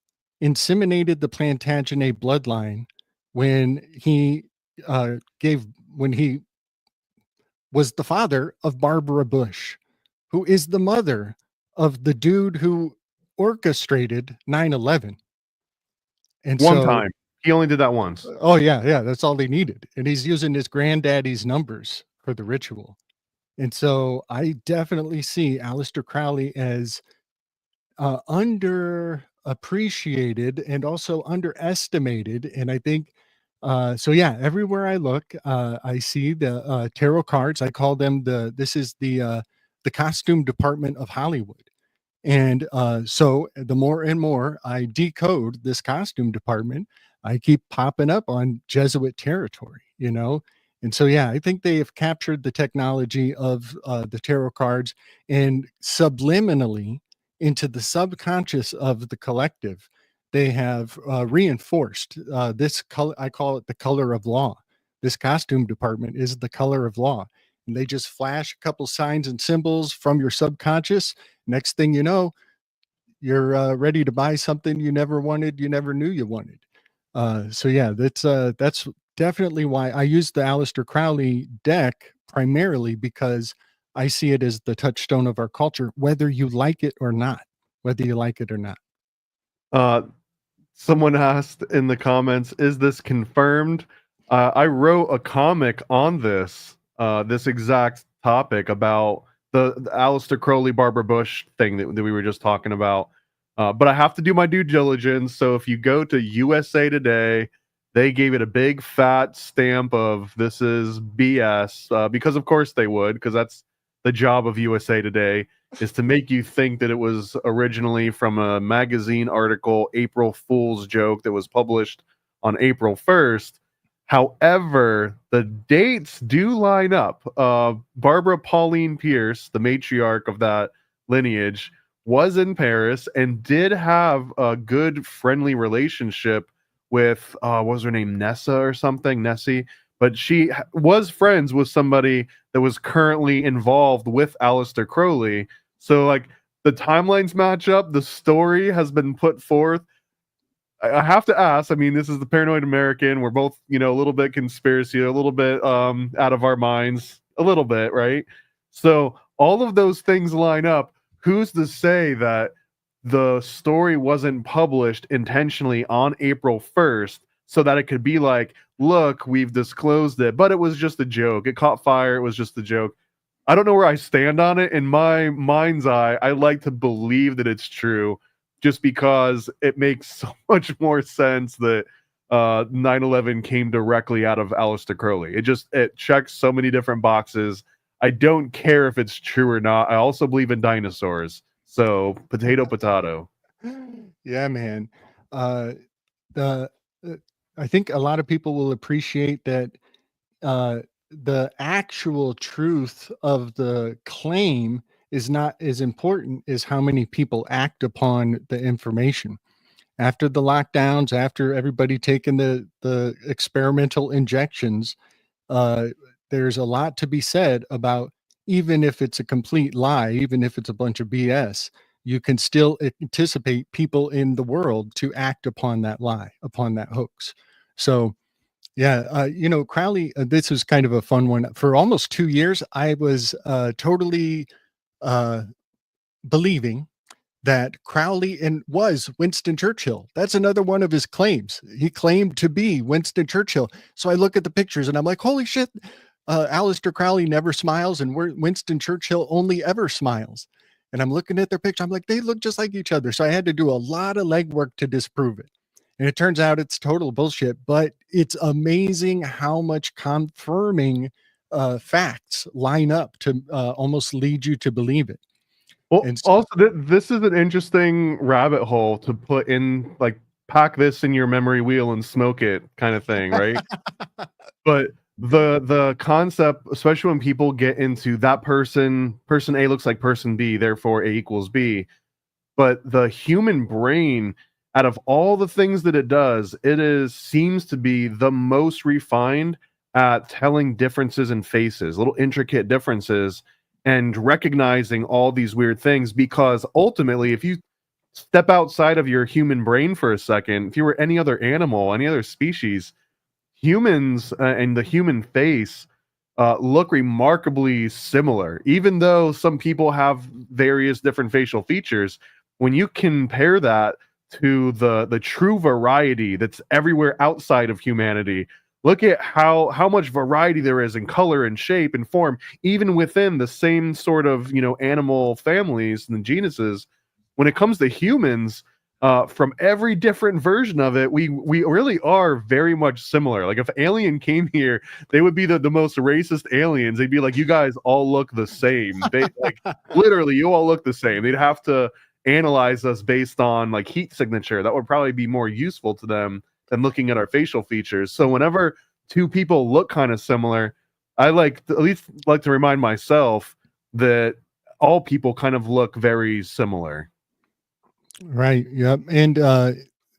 S6: inseminated the Plantagenet bloodline when he when he was the father of Barbara Bush, who is the mother of the dude who orchestrated 9/11. And
S5: One
S6: so,
S5: time. He only did that once.
S6: oh yeah, that's all they needed. And he's using his granddaddy's numbers for the ritual. And so I definitely see Aleister Crowley as underappreciated and also underestimated. And I think so. Yeah, everywhere I look, I see the tarot cards. I call them this is the costume department of Hollywood. And so the more and more I decode this costume department, I keep popping up on Jesuit territory, you know? And so, yeah, I think they have captured the technology of the tarot cards and subliminally into the subconscious of the collective. They have reinforced this color. I call it the color of law. This costume department is the color of law. And they just flash a couple signs and symbols from your subconscious. Next thing you know, you're ready to buy something you never wanted, you never knew you wanted. So yeah, that's definitely why I use the Aleister Crowley deck primarily because I see it as the touchstone of our culture, whether you like it or not. Whether you like it or not.
S5: Uh, Someone asked in the comments, is this confirmed? I wrote a comic on this exact topic about the Aleister Crowley Barbara Bush thing that we were just talking about. But I have to do my due diligence. So if you go to USA Today, they gave it a big fat stamp of this is BS because of course they would, because that's the job of USA Today, is to make you think that it was originally from a magazine article, April Fool's joke that was published on April 1st. However, the dates do line up. Barbara Pauline Pierce, the matriarch of that lineage, was in Paris and did have a good friendly relationship with, what was her name, Nessa or something, Nessie? But she was friends with somebody that was currently involved with Aleister Crowley. So, like, the timelines match up. The story has been put forth. I have to ask. I mean, this is the Paranoid American. We're both, a little bit conspiracy, a little bit out of our minds, a little bit, right? So all of those things line up. Who's to say that the story wasn't published intentionally on April 1st so that it could be like, look, we've disclosed it, but it was just a joke. It caught fire. It was just a joke. I don't know where I stand on it. In my mind's eye, I like to believe that it's true just because it makes so much more sense that 9/11 came directly out of Aleister Crowley. It checks so many different boxes. I don't care if it's true or not. I also believe in dinosaurs. So potato.
S6: Yeah, man. The I think a lot of people will appreciate that the actual truth of the claim is not as important as how many people act upon the information. After the lockdowns, after everybody taking the experimental injections, there's a lot to be said about, even if it's a complete lie, even if it's a bunch of BS, you can still anticipate people in the world to act upon that lie, upon that hoax. So, yeah, Crowley, this was kind of a fun one. For almost 2 years, I was totally uh, believing that Crowley and was Winston Churchill. That's another one of his claims. He claimed to be Winston Churchill. So I look at the pictures and I'm like, holy shit, Aleister Crowley never smiles and Winston Churchill only ever smiles. And I'm looking at their picture. I'm like, they look just like each other. So I had to do a lot of legwork to disprove it. And it turns out it's total bullshit, but it's amazing how much confirming facts line up to almost lead you to believe it.
S5: Well,
S6: And so,
S5: also, this is an interesting rabbit hole to put in, like, pack this in your memory wheel and smoke it kind of thing, right? But the concept, especially when people get into that person A looks like person B, therefore A equals B. But the human brain, out of all the things that it does, seems to be the most refined at telling differences in faces, little intricate differences, and recognizing all these weird things. Because ultimately, if you step outside of your human brain for a second, if you were any other animal, any other species, humans and the human face look remarkably similar. Even though some people have various different facial features, when you compare that to the true variety that's everywhere outside of humanity, look at how much variety there is in color and shape and form, even within the same sort of, animal families and genuses. When it comes to humans, from every different version of it, we really are very much similar. Like, if alien came here, they would be the most racist aliens. They'd be like, you guys all look the same. Like, literally, you all look the same. They'd have to analyze us based on, like, heat signature. That would probably be more useful to them than looking at our facial features. So whenever two people look kind of similar, I at least like to remind myself that all people kind of look very similar.
S6: right. Yep. And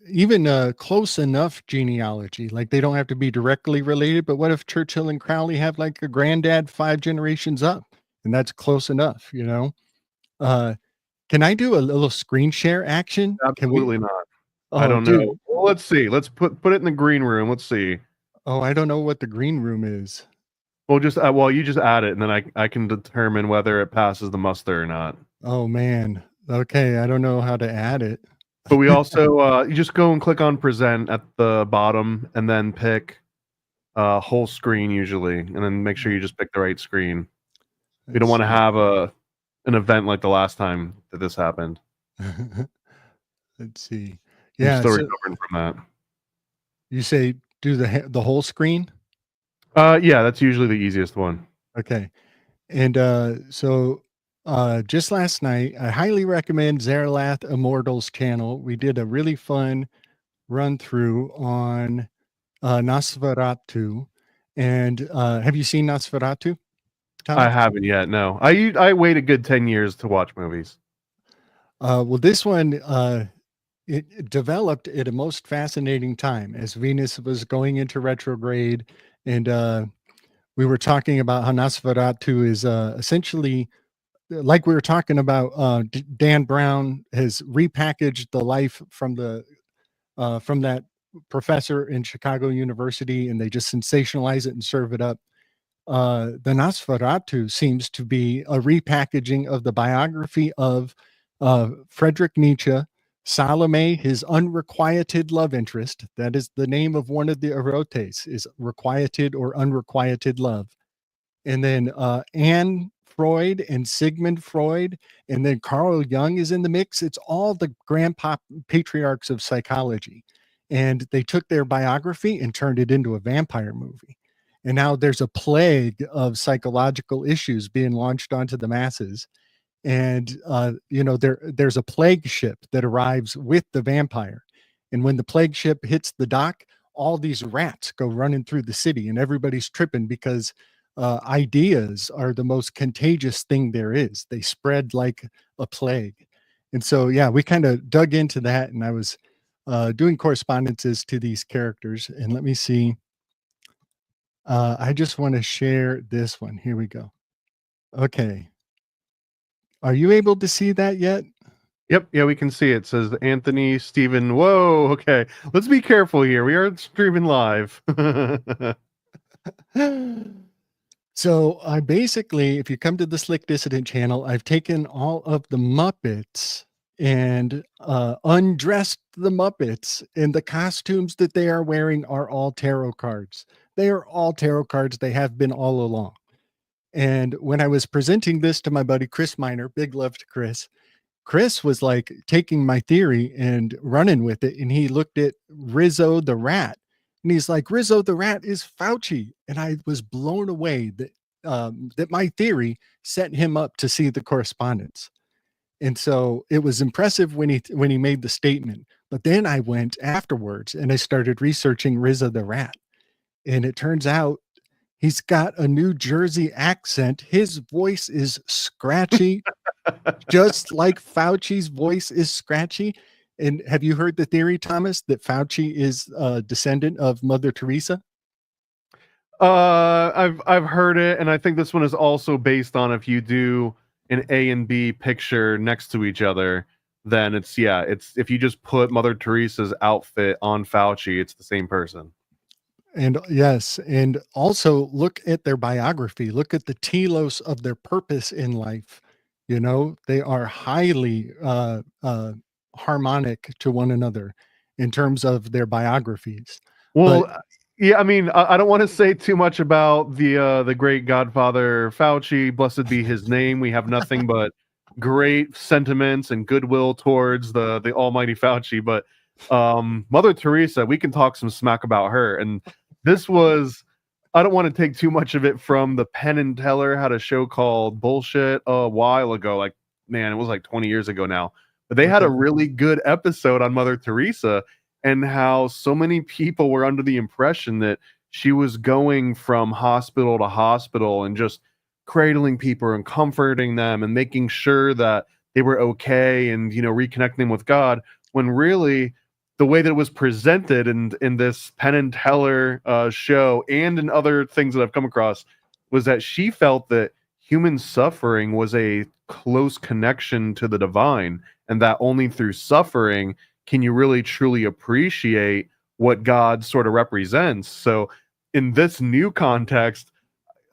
S6: even close enough genealogy, like they don't have to be directly related, but what if Churchill and Crowley have like a granddad 5 generations up, and that's close enough, can I do a little screen share action?
S5: Absolutely not. I
S6: Oh,
S5: don't
S6: dude.
S5: know. Well, let's see. Let's put it in the green room. Let's see.
S6: Oh, I don't know what the green room is.
S5: Well, you just add it, and then I can determine whether it passes the muster or not.
S6: Oh man. Okay, I don't know how to add it.
S5: But we also you just go and click on present at the bottom, and then pick whole screen usually, and then make sure you just pick the right screen. We don't want to have an event like the last time that this happened.
S6: Let's see.
S5: I'm
S6: Yeah,
S5: still
S6: so
S5: recovering from that.
S6: you say do the whole screen?
S5: Yeah, that's usually the easiest one.
S6: Okay. And just last night, I highly recommend Zaralath Immortal's channel. We did a really fun run through on Nosferatu. And have you seen Nosferatu, Tom?
S5: I haven't yet. No, I wait a good 10 years to watch movies.
S6: Well, this one it developed at a most fascinating time as Venus was going into retrograde, and we were talking about how Nosferatu is essentially, like we were talking about. Dan Brown has repackaged the life from that professor in Chicago University, and they just sensationalize it and serve it up. The Nosferatu seems to be a repackaging of the biography of Friedrich Nietzsche, Salome, his unrequited love interest. That is the name of one of the Erotes, is requited or unrequited love. And then Anne Freud and Sigmund Freud, and then Carl Jung is in the mix. It's all the patriarchs of psychology. And they took their biography and turned it into a vampire movie. And now there's a plague of psychological issues being launched onto the masses. And there's a plague ship that arrives with the vampire. And when the plague ship hits the dock, all these rats go running through the city, and everybody's tripping because ideas are the most contagious thing there is. They spread like a plague. And so, yeah, we kind of dug into that, and I was doing correspondences to these characters. And let me see. I just want to share this one. Here we go. Okay. Are you able to see that yet?
S5: Yep, yeah, we can see it. Says Anthony Stephen. Whoa, okay. Let's be careful here. We are streaming live.
S6: So I basically, if you come to the Slick Dissident channel, I've taken all of the Muppets and undressed the Muppets, and the costumes that they are wearing are all tarot cards. They are all tarot cards. They have been all along. And when I was presenting this to my buddy Chris Miner, big love to Chris, Chris was like taking my theory and running with it. And he looked at Rizzo the Rat and he's like, Rizzo the Rat is Fauci. And I was blown away that my theory set him up to see the correspondence. And so it was impressive when he made the statement. But then I went afterwards and I started researching Rizzo the Rat. And it turns out he's got a New Jersey accent. His voice is scratchy, just like Fauci's voice is scratchy. And have you heard the theory, Thomas, that Fauci is a descendant of Mother Teresa?
S5: I've heard it, and I think this one is also based on if you do an A and B picture next to each other, then it's if you just put Mother Teresa's outfit on Fauci, it's the same person.
S6: And yes, and also look at their biography. Look at the telos of their purpose in life. You know, they are highly harmonic to one another in terms of their biographies.
S5: Well, yeah, I mean, I don't want to say too much about the great Godfather Fauci. Blessed be his name. We have nothing but great sentiments and goodwill towards the almighty Fauci. But Mother Teresa, we can talk some smack about her. And this was, I don't want to take too much of it from the Penn and Teller had a show called Bullshit a while ago. Like, man, it was like 20 years ago now. But they had a really good episode on Mother Teresa and how so many people were under the impression that she was going from hospital to hospital and just cradling people and comforting them and making sure that they were okay and, you know, reconnecting them with God, when really the way that it was presented in this Penn and Teller show and in other things that I've come across was that she felt that human suffering was a close connection to the divine, and that only through suffering can you really truly appreciate what God sort of represents. So in this new context,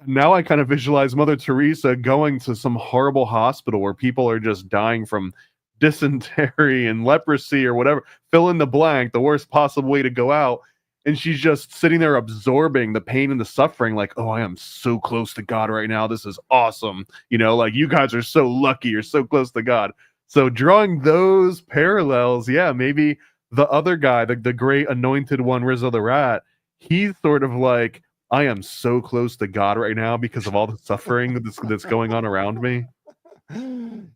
S5: now I kind of visualize Mother Teresa going to some horrible hospital where people are just dying from dysentery and leprosy or whatever, fill in the blank, the worst possible way to go out. And she's just sitting there absorbing the pain and the suffering, like, oh, I am so close to God right now. This is awesome. You know, like, you guys are so lucky. You're so close to God. So drawing those parallels, yeah, maybe the other guy, the great anointed one, Rizzo the Rat, he's sort of like, I am so close to God right now because of all the suffering that's going on around me.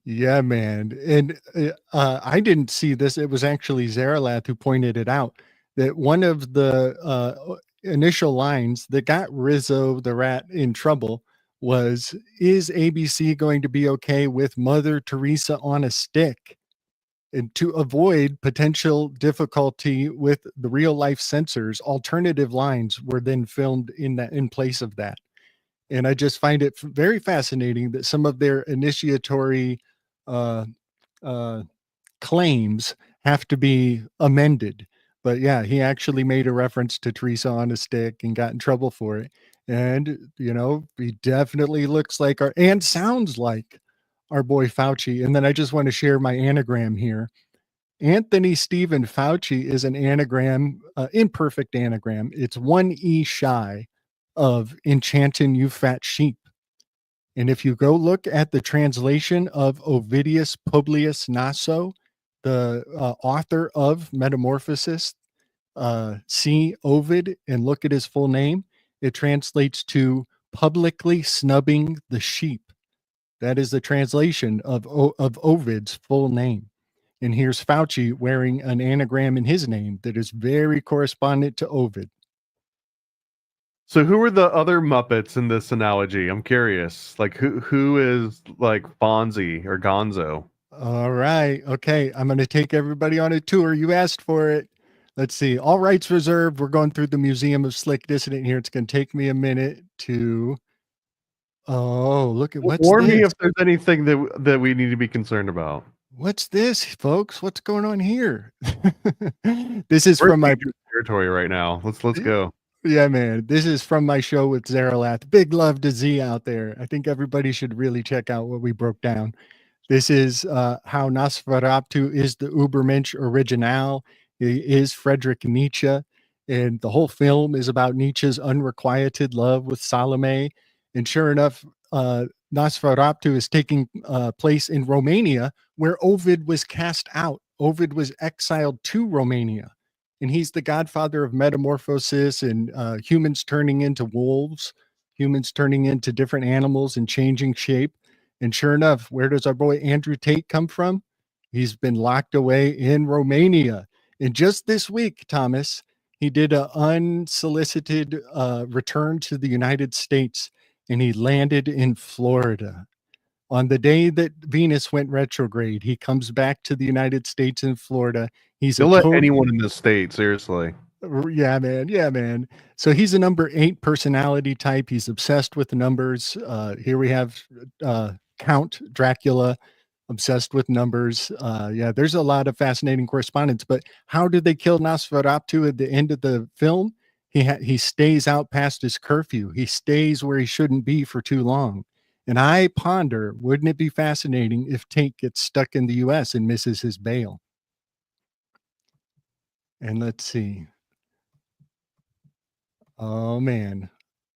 S6: Yeah, man. And I didn't see this. It was actually Zaralath who pointed it out, that one of the initial lines that got Rizzo the Rat in trouble was, is ABC going to be okay with Mother Teresa on a stick? And to avoid potential difficulty with the real life censors, alternative lines were then filmed in place of that. And I just find it very fascinating that some of their initiatory claims have to be amended. But yeah, he actually made a reference to Teresa on a stick and got in trouble for it. And, you know, he definitely looks like and sounds like our boy Fauci. And then I just want to share my anagram here. Anthony Stephen Fauci is an anagram, imperfect anagram. It's 1 E shy of enchanting you fat sheep. And if you go look at the translation of Ovidius Publius Naso, the author of Metamorphosis, see Ovid and look at his full name, it translates to publicly snubbing the sheep. That is the translation of Ovid's full name. And here's Fauci wearing an anagram in his name that is very correspondent to Ovid.
S5: So who are the other Muppets in this analogy? I'm curious. Like who is like Fonzie or Gonzo?
S6: All right. Okay. I'm going to take everybody on a tour. You asked for it. Let's see. All rights reserved. We're going through the Museum of Slick Dissident here. It's going to take me a minute to. Oh, look at what's
S5: Warn me
S6: this?
S5: if there's anything that we need to be concerned about.
S6: What's this, folks? What's going on here? This is
S5: We're
S6: from my
S5: in territory right now. Let's go.
S6: Yeah, man. This is from my show with Zaralath. Big love to Z out there. I think everybody should really check out what we broke down. This is how Nosferatu is the Ubermensch original. He is Friedrich Nietzsche. And the whole film is about Nietzsche's unrequited love with Salome. And sure enough, Nosferatu is taking place in Romania, where Ovid was cast out. Ovid was exiled to Romania. And he's the godfather of metamorphosis and humans turning into wolves, humans turning into different animals and changing shape. And sure enough, where does our boy Andrew Tate come from? He's been locked away in Romania. And just this week, Thomas, he did an unsolicited return to the United States, and he landed in Florida. On the day that Venus went retrograde, he comes back to the United States in Florida.
S5: He'll let anyone in this state, seriously.
S6: Yeah, man. Yeah, man. So he's a number 8 personality type. He's obsessed with numbers. Here we have Count Dracula, obsessed with numbers. Yeah, there's a lot of fascinating correspondence. But how did they kill Nosferatu at the end of the film? He stays out past his curfew. He stays where he shouldn't be for too long. And I ponder, wouldn't it be fascinating if Tate gets stuck in the U.S. and misses his bail? And let's see. Oh, man.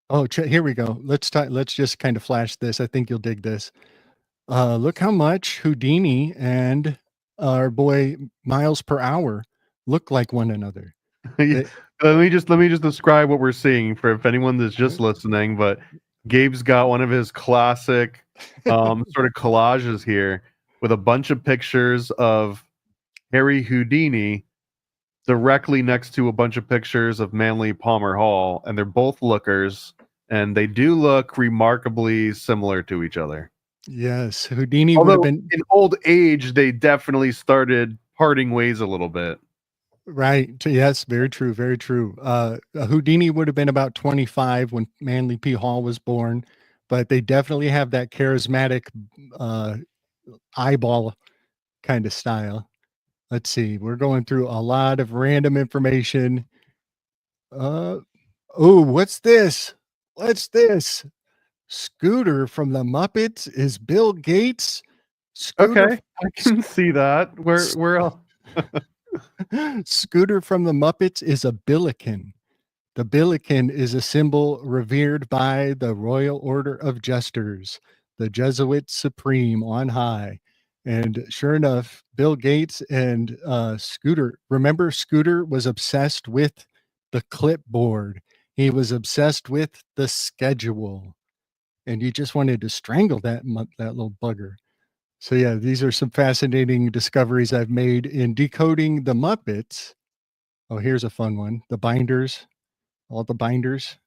S6: Oh, here we go. Let's just kind of flash this. I think you'll dig this. Look how much Houdini and our boy Miles per Hour look like one another.
S5: Let me just describe what we're seeing for if anyone that's just listening. But Gabe's got one of his classic sort of collages here with a bunch of pictures of Harry Houdini directly next to a bunch of pictures of Manly Palmer Hall, and they're both lookers, and they do look remarkably similar to each other.
S6: Yes, Houdini would have been
S5: in old age. They definitely started parting ways a little bit.
S6: Right. Yes, very true. Very true. Houdini would have been about 25 when Manly P. Hall was born, but they definitely have that charismatic eyeball kind of style. Let's see. We're going through a lot of random information. Oh, what's this? What's this? Scooter from the Muppets is Bill Gates. Scooter,
S5: okay, I can see that. Where else?
S6: Scooter from the Muppets is a billiken. The billiken is a symbol revered by the Royal Order of Jesters, the Jesuit supreme on high. And sure enough, Bill Gates and Scooter, remember Scooter was obsessed with the clipboard. He was obsessed with the schedule. And he just wanted to strangle that little bugger. So yeah, these are some fascinating discoveries I've made in decoding the Muppets. Oh, here's a fun one. The binders, all the binders.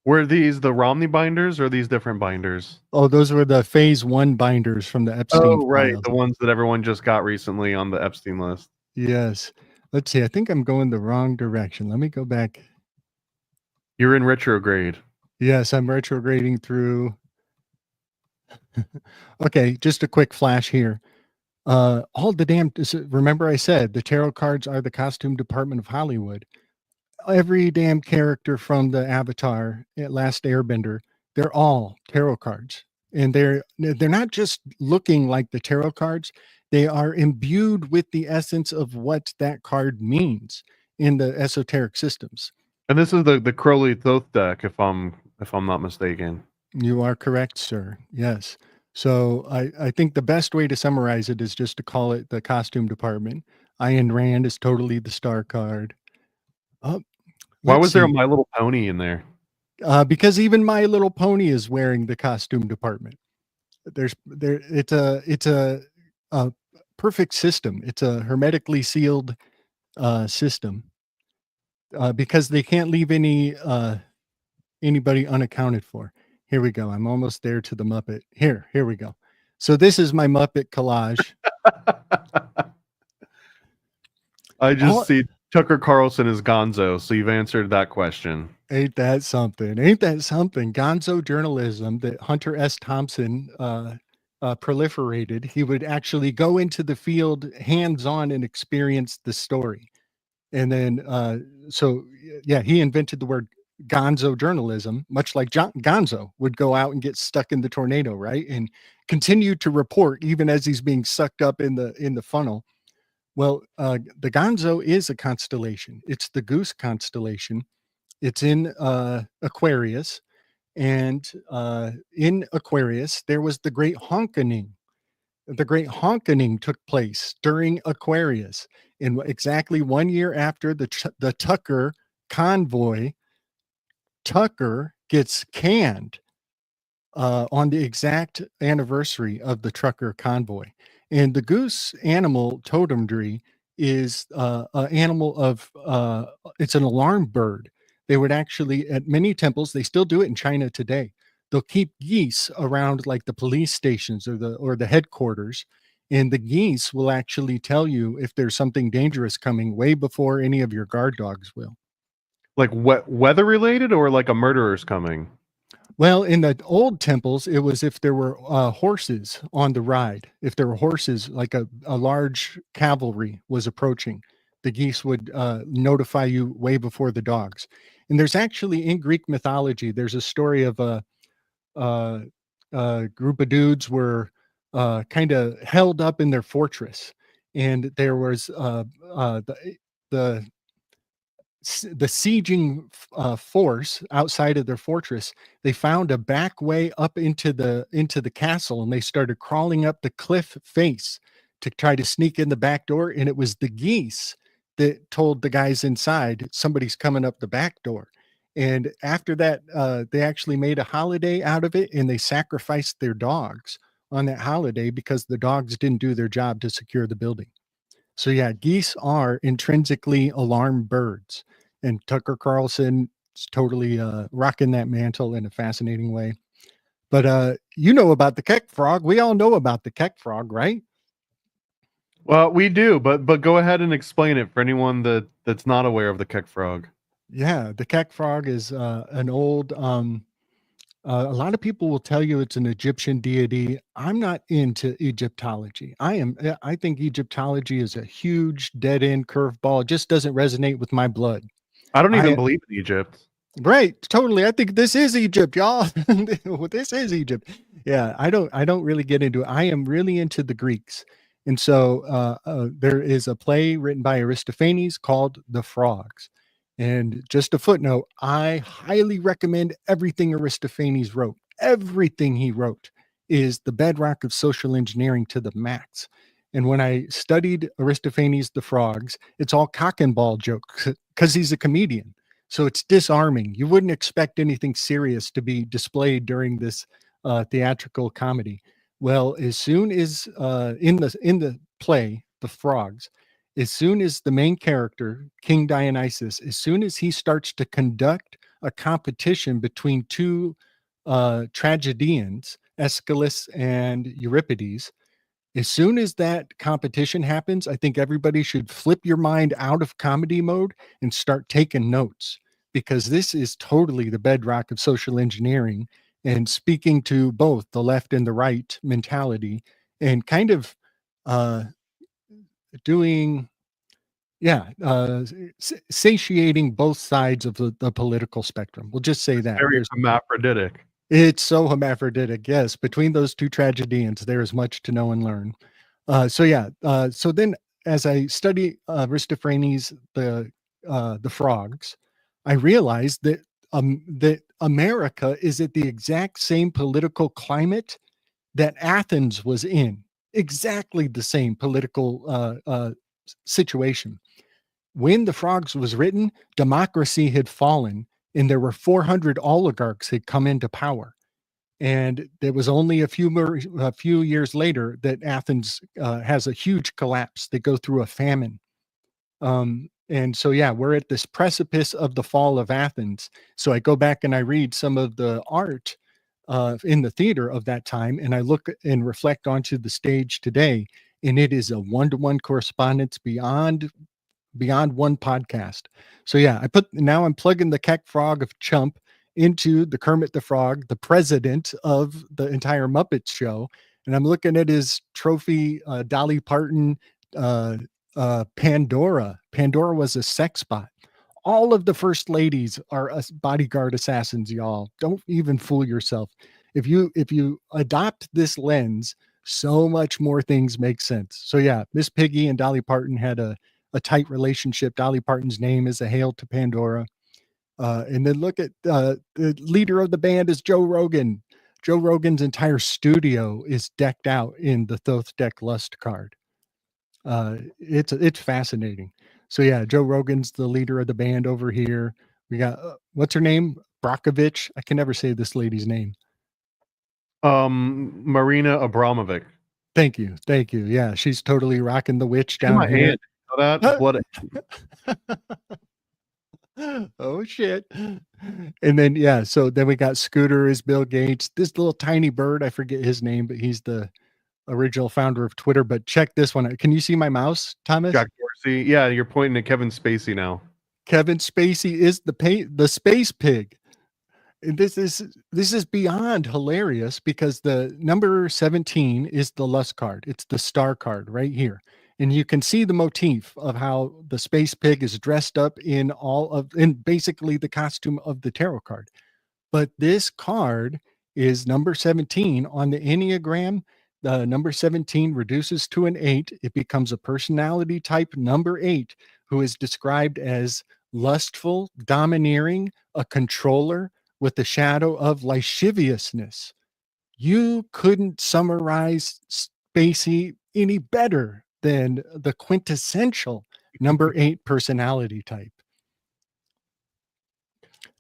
S5: Were these the Romney binders or these different binders?
S6: Oh, those were the phase 1 binders from the Epstein
S5: Oh, right.
S6: files.
S5: The ones that everyone just got recently on the Epstein list.
S6: Yes. Let's see. I think I'm going the wrong direction. Let me go back.
S5: You're in retrograde.
S6: Yes, I'm retrograding through. Okay, just a quick flash here. All the damn, remember I said the tarot cards are the costume department of Hollywood. Every damn character from the Avatar, Last Airbender, they're all tarot cards. And they're not just looking like the tarot cards, they are imbued with the essence of what that card means in the esoteric systems.
S5: And this is the Crowley Thoth deck, if I'm not mistaken.
S6: You are correct, sir. Yes. So I think the best way to summarize it is just to call it the costume department. Ayn Rand is totally the star card.
S5: Why was there a My Little Pony in there?
S6: Because even My Little Pony is wearing the costume department. It's a perfect system. It's a hermetically sealed system because they can't leave anybody unaccounted for. Here we go. I'm almost there to the Muppet. Here we go. So this is my Muppet collage.
S5: I just see Tucker Carlson is Gonzo, so you've answered that question.
S6: Ain't that something? Ain't that something? Gonzo journalism that Hunter S. Thompson proliferated. He would actually go into the field hands-on and experience the story. And then, yeah, he invented the word gonzo journalism, much like Gonzo would go out and get stuck in the tornado, right? And continue to report even as he's being sucked up in the funnel. Well, the Gonzo is a constellation. It's the Goose constellation. It's in Aquarius. And in Aquarius, there was the Great Honkening. The Great Honkening took place during Aquarius, in exactly 1 year after the Tucker convoy. Tucker gets canned on the exact anniversary of the Tucker convoy. And the goose animal totemry is an animal of, it's an alarm bird. They would actually, at many temples, they still do it in China today. They'll keep geese around like the police stations or the headquarters. And the geese will actually tell you if there's something dangerous coming way before any of your guard dogs will.
S5: Like weather related, or like a murderer's coming?
S6: Well, in the old temples, it was if there were horses on the ride. If there were horses, like a large cavalry was approaching, the geese would notify you way before the dogs. And there's actually, in Greek mythology, there's a story of a group of dudes were kind of held up in their fortress. And there was the sieging force outside of their fortress. They found a back way up into the castle, and they started crawling up the cliff face to try to sneak in the back door. And it was the geese that told the guys inside somebody's coming up the back door. And after that, they actually made a holiday out of it, and they sacrificed their dogs on that holiday because the dogs didn't do their job to secure the building. So yeah, geese are intrinsically alarm birds, and Tucker Carlson is totally rocking that mantle in a fascinating way. But you know about the keck frog. We all know about the keck frog, right?
S5: Well, we do, but go ahead and explain it for anyone that's not aware of the keck frog.
S6: Yeah, the keck frog is an old. A lot of people will tell you it's an Egyptian deity. I'm not into Egyptology. I think Egyptology is a huge dead end curveball. It just doesn't resonate with my blood.
S5: I don't even believe in Egypt.
S6: Right, totally. I think this is Egypt, y'all. This is Egypt. Yeah, I don't really get into it. I am really into the Greeks. And so there is a play written by Aristophanes called The Frogs. And just a footnote, I highly recommend everything Aristophanes wrote. Everything he wrote is the bedrock of social engineering to the max. And when I studied Aristophanes' The Frogs, it's all cock and ball jokes because he's a comedian. So it's disarming. You wouldn't expect anything serious to be displayed during this theatrical comedy. Well, as soon as in the play, The Frogs, as soon as the main character, King Dionysus, as soon as he starts to conduct a competition between two tragedians, Aeschylus and Euripides, as soon as that competition happens, I think everybody should flip your mind out of comedy mode and start taking notes, because this is totally the bedrock of social engineering and speaking to both the left and the right mentality, and kind of doing, satiating both sides of the political spectrum. We'll just say that.
S5: Very hermaphroditic.
S6: It's so hermaphroditic. Yes, between those two tragedians, there is much to know and learn. So then, as I study Aristophanes, the frogs, I realized that America is at the exact same political climate that Athens was in. Exactly the same political situation. When The Frogs was written, democracy had fallen, and there were 400 oligarchs had come into power. And there was only a few years later that Athens has a huge collapse. They go through a famine. And so, yeah, we're at this precipice of the fall of Athens. So I go back and I read some of the art in the theater of that time, and I look and reflect onto the stage today, and it is a one-to-one correspondence beyond beyond one podcast. So yeah, I'm plugging the Keck Frog of Chump into the Kermit the Frog, the president of the entire Muppets show. And I'm looking at his trophy, Dolly Parton, Pandora. Pandora was a sex bot. All of the first ladies are bodyguard assassins, y'all. Don't even fool yourself. If you adopt this lens, so much more things make sense. So yeah, Miss Piggy and Dolly Parton had a tight relationship. Dolly Parton's name is a hail to Pandora. And then look at the leader of the band is Joe Rogan. Joe Rogan's entire studio is decked out in the Thoth Deck Lust card. It's fascinating. So yeah, Joe Rogan's the leader of the band over here. We got what's her name? Brockovich. I can never say this lady's name.
S5: Marina Abramovic.
S6: Thank you. Yeah, she's totally rocking the witch down here.
S5: Hand. You know that? What?
S6: Oh shit. And then yeah, so then we got Scooter is Bill Gates. This little tiny bird, I forget his name, but he's the original founder of Twitter. But check this one out. Can you see my mouse, Thomas?
S5: Jack Dorsey. Yeah, you're pointing at Kevin Spacey now.
S6: Kevin Spacey is the space pig. And this is beyond hilarious because the number 17 is the lust card. It's the star card right here. And you can see the motif of how the space pig is dressed up in basically the costume of the tarot card. But this card is number 17 on the enneagram. The number 17 reduces to an 8. It becomes a personality type number 8, who is described as lustful, domineering, a controller with the shadow of lasciviousness. You couldn't summarize Spacey any better than the quintessential number 8 personality type.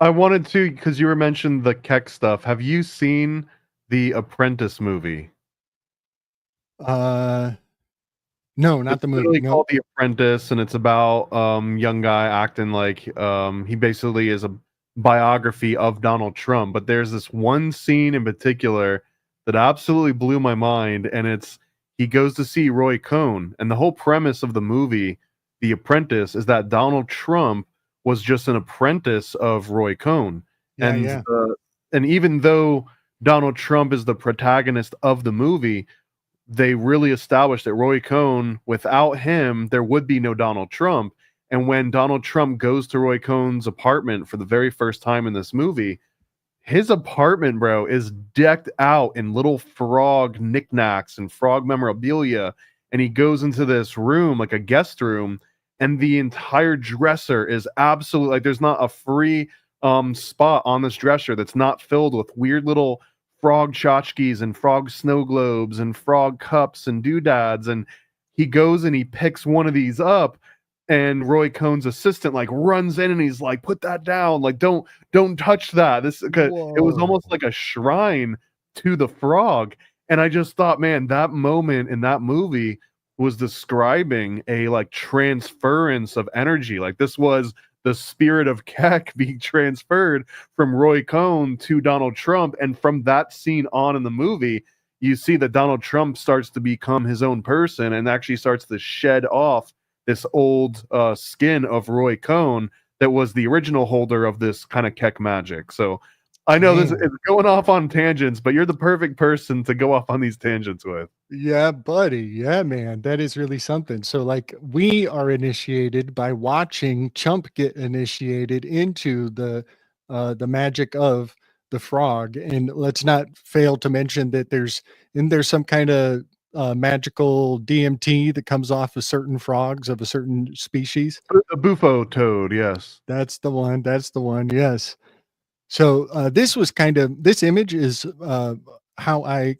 S5: I wanted to, because you were mentioning the Keck stuff. Have you seen the Apprentice movie?
S6: No, not the movie.
S5: It's called The Apprentice, and it's about young guy acting like he basically is a biography of Donald Trump. But there's this one scene in particular that absolutely blew my mind, and it's he goes to see Roy Cohn, and the whole premise of the movie, The Apprentice, is that Donald Trump was just an apprentice of Roy Cohn. And even though Donald Trump is the protagonist of the movie, they really established that Roy Cohn, without him, there would be no Donald Trump. And when Donald Trump goes to Roy Cohn's apartment for the very first time in this movie, his apartment, bro, is decked out in little frog knickknacks and frog memorabilia. And he goes into this room, like a guest room, and the entire dresser is absolutely like there's not a free spot on this dresser that's not filled with weird little frog tchotchkes and frog snow globes and frog cups and doodads. And he goes and he picks one of these up, and Roy Cohn's assistant like runs in and he's like, put that down, like don't touch that. It was almost like a shrine to the frog. And I just thought, man, that moment in that movie was describing a like transference of energy. Like this was the spirit of Keck being transferred from Roy Cohn to Donald Trump. And from that scene on in the movie, you see that Donald Trump starts to become his own person and actually starts to shed off this old skin of Roy Cohn that was the original holder of this kind of Keck magic. So I know this is going off on tangents, but you're the perfect person to go off on these tangents with.
S6: Yeah, buddy. Yeah, man. That is really something. So like we are initiated by watching Chump get initiated into the magic of the frog. And let's not fail to mention that there's some kind of magical DMT that comes off of certain frogs of a certain species.
S5: A bufo toad, yes.
S6: That's the one. Yes. So this image is how I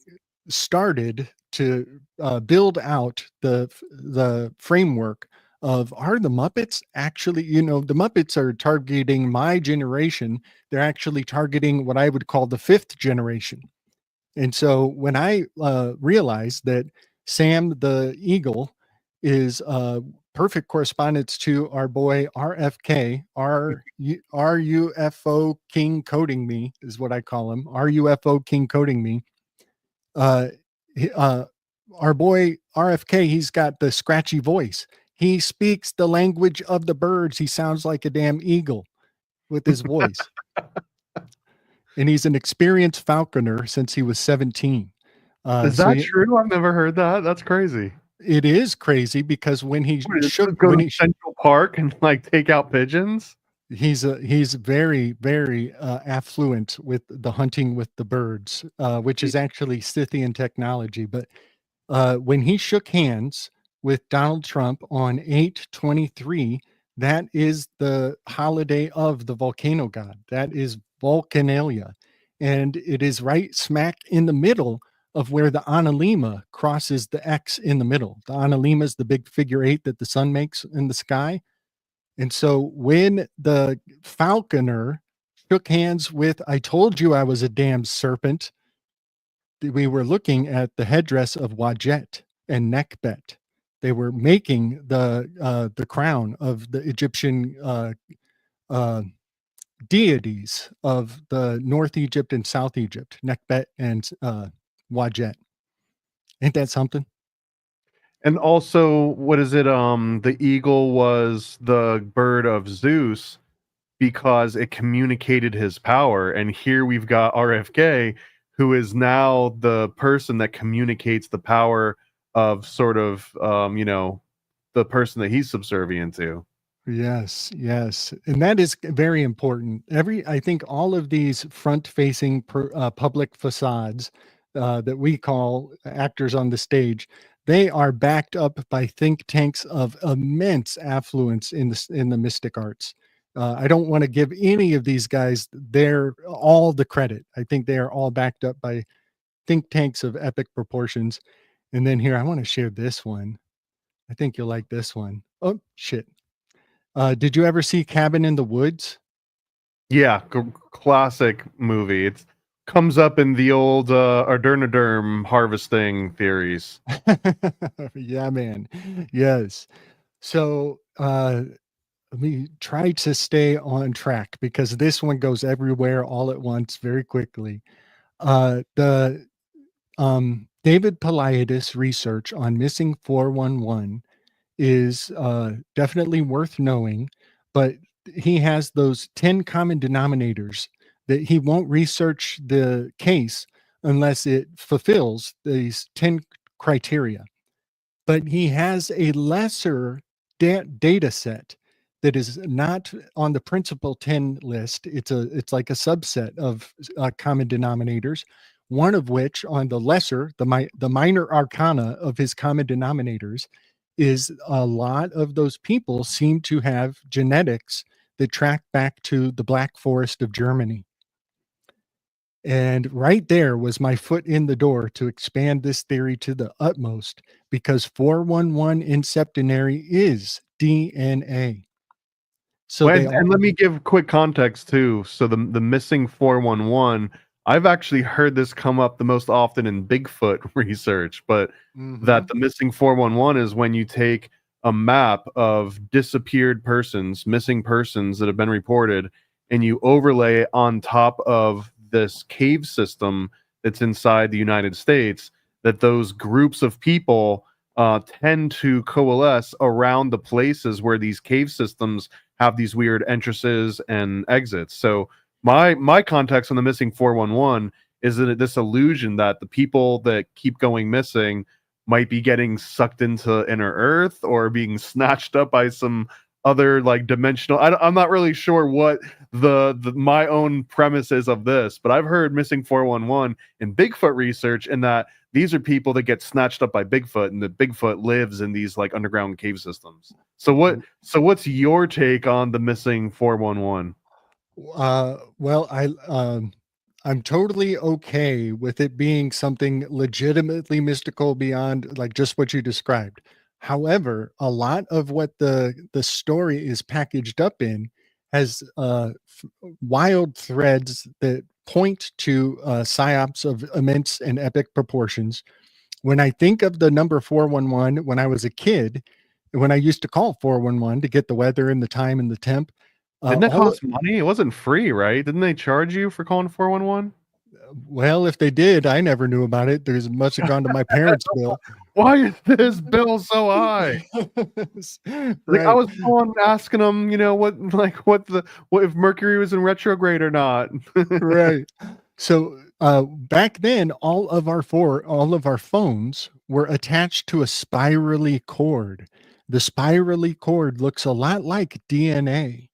S6: started to build out the framework of, are the Muppets actually, the Muppets are targeting my generation. They're actually targeting what I would call the 5th generation. And so when I realized that Sam the Eagle is perfect correspondence to our boy RFK, RUFO King Coding Me is what I call him, RUFO King Coding Me. Our boy RFK, he's got the scratchy voice. He speaks the language of the birds. He sounds like a damn eagle with his voice. And he's an experienced falconer since he was 17.
S5: Is that true? I've never heard that. That's crazy.
S6: It is crazy because when he shook,
S5: go
S6: when
S5: to
S6: he
S5: Central Park and like take out pigeons.
S6: he's very very affluent with the hunting with the birds, which is actually Scythian technology. But when he shook hands with Donald Trump on 8/23, that is the holiday of the volcano god. That is Volcanalia, and it is right smack in the middle of where the Analema crosses the X in the middle. The Analema is the big figure 8 that the sun makes in the sky. And so when the falconer shook hands with, I told you I was a damn serpent, we were looking at the headdress of Wajet and Nekbet. They were making the crown of the Egyptian deities of the North Egypt and South Egypt, Nekbet and Wajet. Ain't that something?
S5: And also, what is it? The eagle was the bird of Zeus because it communicated his power. And here we've got RFK, who is now the person that communicates the power of sort of, the person that he's subservient to.
S6: Yes, yes. And that is very important. I think all of these front-facing public facades that we call actors on the stage, they are backed up by think tanks of immense affluence in the mystic arts. I don't want to give any of these guys all the credit. I think they are all backed up by think tanks of epic proportions. And then here, I want to share this one. I think you'll like this one. Oh, shit. Did you ever see Cabin in the Woods?
S5: Yeah, classic movie. It comes up in the old Ardernoderm harvesting theories.
S6: Yeah, man. Yes. So let me try to stay on track because this one goes everywhere all at once very quickly. The David Poliadis research on missing 411 is definitely worth knowing, but he has those 10 common denominators that he won't research the case unless it fulfills these 10 criteria. But he has a lesser data set that is not on the principal 10 list. It's like a subset of common denominators, one of which on the lesser, the minor arcana of his common denominators is a lot of those people seem to have genetics that track back to the Black Forest of Germany. And right there was my foot in the door to expand this theory to the utmost, because 411 in septenary is DNA. So
S5: and let me give quick context too. So the missing 411, I've actually heard this come up the most often in Bigfoot research, but that the missing 411 is when you take a map of disappeared persons, missing persons that have been reported, and you overlay it on top of this cave system that's inside the United States, that those groups of people tend to coalesce around the places where these cave systems have these weird entrances and exits. So my context on the missing 411 is that this illusion that the people that keep going missing might be getting sucked into inner Earth or being snatched up by some other like dimensional. I'm not really sure what the my own premise is of this, but I've heard missing 411 in Bigfoot research, and that these are people that get snatched up by Bigfoot, and that Bigfoot lives in these like underground cave systems. So what's your take on the missing 411?
S6: Well, I'm totally okay with it being something legitimately mystical beyond like just what you described. However, a lot of what the story is packaged up in has wild threads that point to psyops of immense and epic proportions. When I think of the number 411, when I was a kid, when I used to call 411 to get the weather and the time and the temp,
S5: didn't that cost money? It wasn't free, right? Didn't they charge you for calling 411?
S6: Well, if they did, I never knew about it. There's must have gone to my parents' bill.
S5: Why is this bill so high? Like I
S6: Right.
S5: was calling asking him, what if Mercury was in retrograde or not.
S6: Right. So back then, all of our phones were attached to a spirally cord. The spirally cord looks a lot like DNA.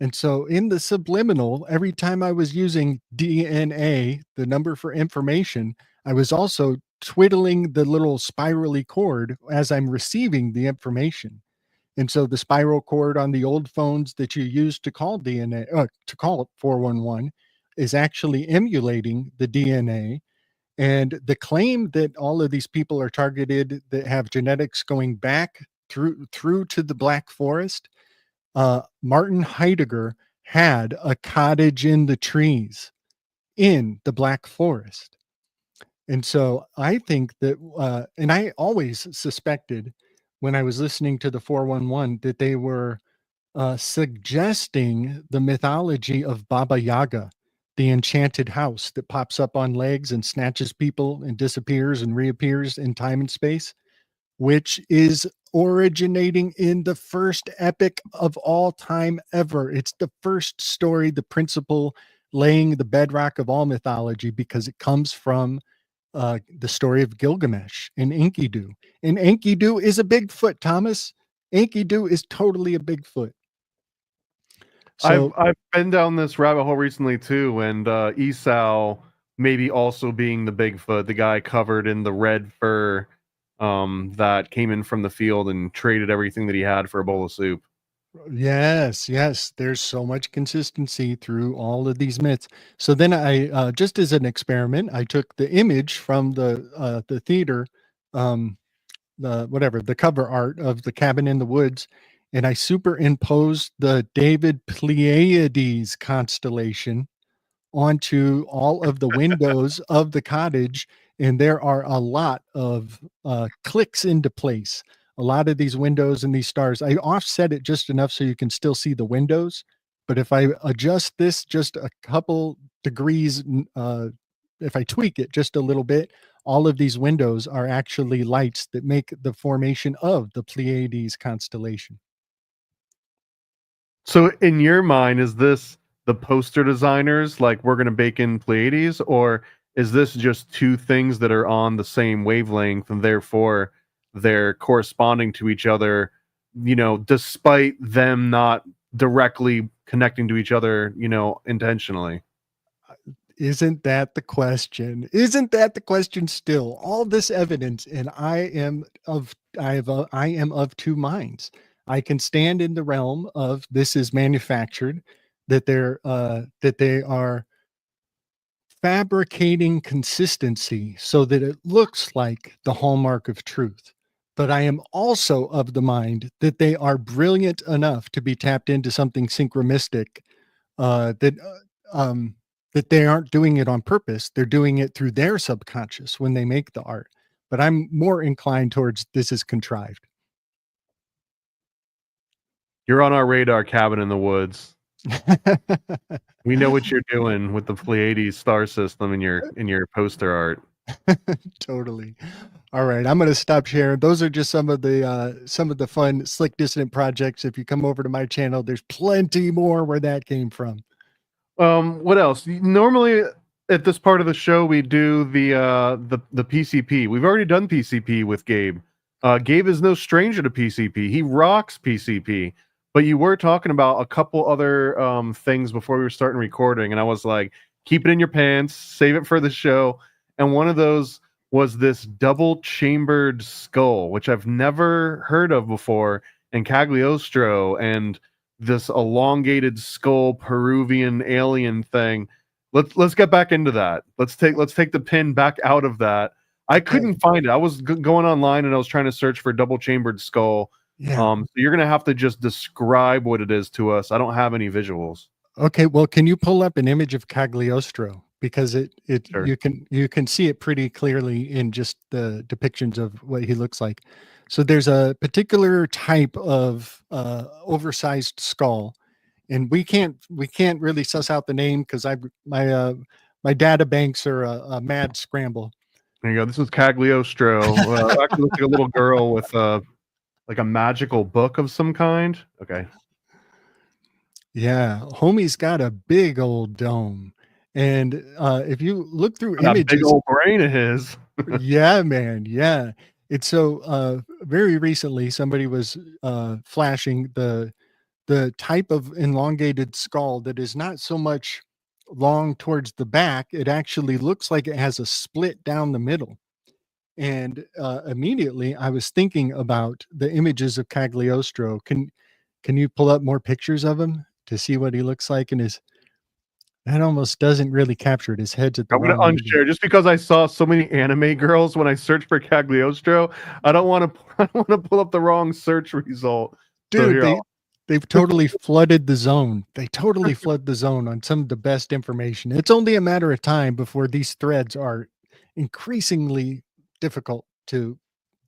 S6: And so in the subliminal, every time I was using DNA, the number for information, I was also twiddling the little spirally cord as I'm receiving the information. And so the spiral cord on the old phones that you use to call DNA, to call it 411, is actually emulating the DNA. And the claim that all of these people are targeted that have genetics going back through to the Black Forest, Martin Heidegger had a cottage in the trees in the Black Forest. And so I think that, and I always suspected when I was listening to the 411 that they were suggesting the mythology of Baba Yaga, the enchanted house that pops up on legs and snatches people and disappears and reappears in time and space, which is originating in the first epic of all time ever. It's the first story, the principle laying the bedrock of all mythology because it comes from the story of Gilgamesh and Enkidu. And Enkidu is a Bigfoot, Thomas. Enkidu is totally a Bigfoot. So
S5: I've been down this rabbit hole recently too, and Esau maybe also being the Bigfoot, the guy covered in the red fur that came in from the field and traded everything that he had for a bowl of soup.
S6: yes, there's so much consistency through all of these myths. So then I just as an experiment, I took the image from the theater, the cover art of the cabin in the woods, and I superimposed the David Pleiades constellation onto all of the windows of the cottage, and there are a lot of clicks into place. A lot of these windows and these stars, I offset it just enough so you can still see the windows. But if I adjust this just a couple degrees, if I tweak it just a little bit, all of these windows are actually lights that make the formation of the Pleiades constellation.
S5: So in your mind, is this the poster designers like we're going to bake in Pleiades, or is this just two things that are on the same wavelength and therefore they're corresponding to each other, despite them not directly connecting to each other, intentionally?
S6: Isn't that the question? Isn't that the question still? All this evidence, and I am of two minds. I can stand in the realm of this is manufactured, that they are fabricating consistency so that it looks like the hallmark of truth. But I am also of the mind that they are brilliant enough to be tapped into something synchromistic, that they aren't doing it on purpose. They're doing it through their subconscious when they make the art. But I'm more inclined towards this is contrived.
S5: You're on our radar, cabin in the woods. We know what you're doing with the Pleiades star system in your poster art.
S6: Totally. All right, I'm going to stop sharing. Those are just some of the fun Slick Dissident projects. If you come over to my channel, there's plenty more where that came from.
S5: What else? Normally at this part of the show we do the PCP. We've already done PCP with Gabe. Gabe is no stranger to PCP. He rocks PCP. But you were talking about a couple other things before we were starting recording, and I was like, keep it in your pants, save it for the show. And one of those was this double-chambered skull, which I've never heard of before, and Cagliostro, and this elongated skull Peruvian alien thing. Let's get back into that. Let's take the pin back out of that. I couldn't find it. I was going online and I was trying to search for double-chambered skull.
S6: Yeah.
S5: So you're gonna have to just describe what it is to us. I don't have any visuals.
S6: Okay, well, can you pull up an image of Cagliostro? Because
S5: Sure.
S6: you can see it pretty clearly in just the depictions of what he looks like. So there's a particular type of oversized skull, and we can't really suss out the name because my data banks are a mad scramble.
S5: There you go. This is Cagliostro. Actually looks like a little girl with like a magical book of some kind. Okay.
S6: Yeah, homie's got a big old dome. And if you look through
S5: And that big
S6: images,
S5: old brain of his.
S6: yeah, man, yeah. It's so very recently somebody was flashing the type of elongated skull that is not so much long towards the back, it actually looks like it has a split down the middle. And immediately I was thinking about the images of Cagliostro. Can you pull up more pictures of him to see what he looks like? And his that almost doesn't really capture it. His head's at the
S5: I'm gonna
S6: wrong angle.
S5: unshare just because I saw so many anime girls when I searched for Cagliostro. I don't want to. I don't want to pull up the wrong search result. So
S6: Dude,
S5: here,
S6: they've totally flooded the zone. They totally flood the zone on some of the best information. It's only a matter of time before these threads are increasingly difficult to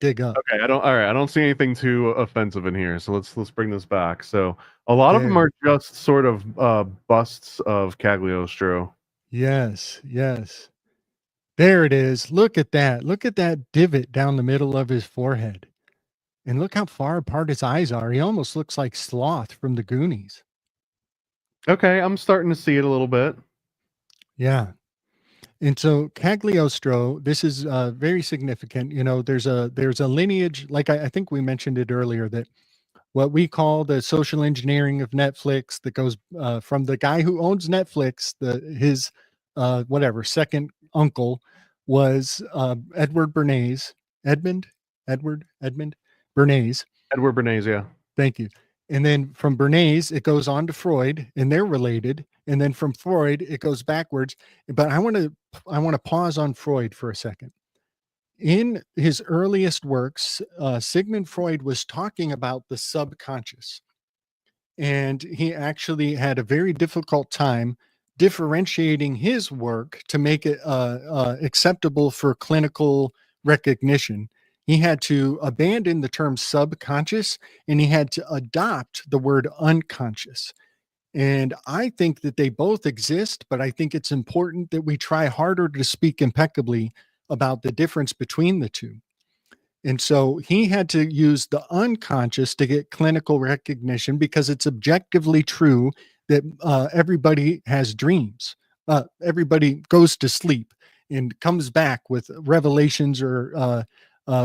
S6: dig up.
S5: okay, I don't. All right, I don't see anything too offensive in here. So let's bring this back. So a lot of them
S6: There.
S5: are just sort of busts of Cagliostro.
S6: Yes, yes. There it is. Look at that. Look at that divot down the middle of his forehead. And look how far apart his eyes are. He almost looks like Sloth from the Goonies.
S5: Okay, I'm starting to see it a little bit.
S6: Yeah. And so Cagliostro, this is very significant. You know, there's a lineage, like I think we mentioned it earlier, that what we call the social engineering of Netflix that goes from the guy who owns Netflix, his whatever second uncle was Edward Bernays, Edmund Bernays.
S5: Edward Bernays, yeah.
S6: Thank you. And then from Bernays, it goes on to Freud, and they're related. And then from Freud, it goes backwards. But I want to pause on Freud for a second. In his earliest works, Sigmund Freud was talking about the subconscious, and he actually had a very difficult time differentiating his work to make it acceptable for clinical recognition. He had to abandon the term subconscious and he had to adopt the word unconscious. And I think that they both exist, but I think it's important that we try harder to speak impeccably about the difference between the two. And so he had to use the unconscious to get clinical recognition because it's objectively true that everybody has dreams. Everybody goes to sleep and comes back with revelations or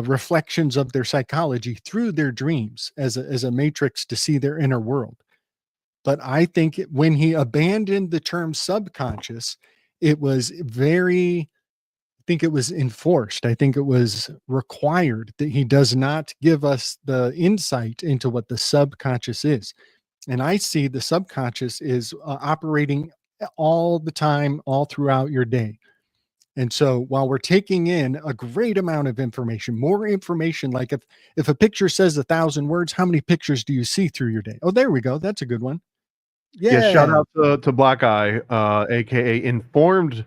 S6: reflections of their psychology through their dreams as a matrix to see their inner world. But I think when he abandoned the term subconscious, it was very I think it was enforced. I think it was required that he does not give us the insight into what the subconscious is. And I see the subconscious is operating all the time, all throughout your day. And so while we're taking in a great amount of information, more information, like if a picture says 1,000 words, how many pictures do you see through your day? Oh, there we go. That's a good one.
S5: Yeah, shout out to Black Eye, aka Informed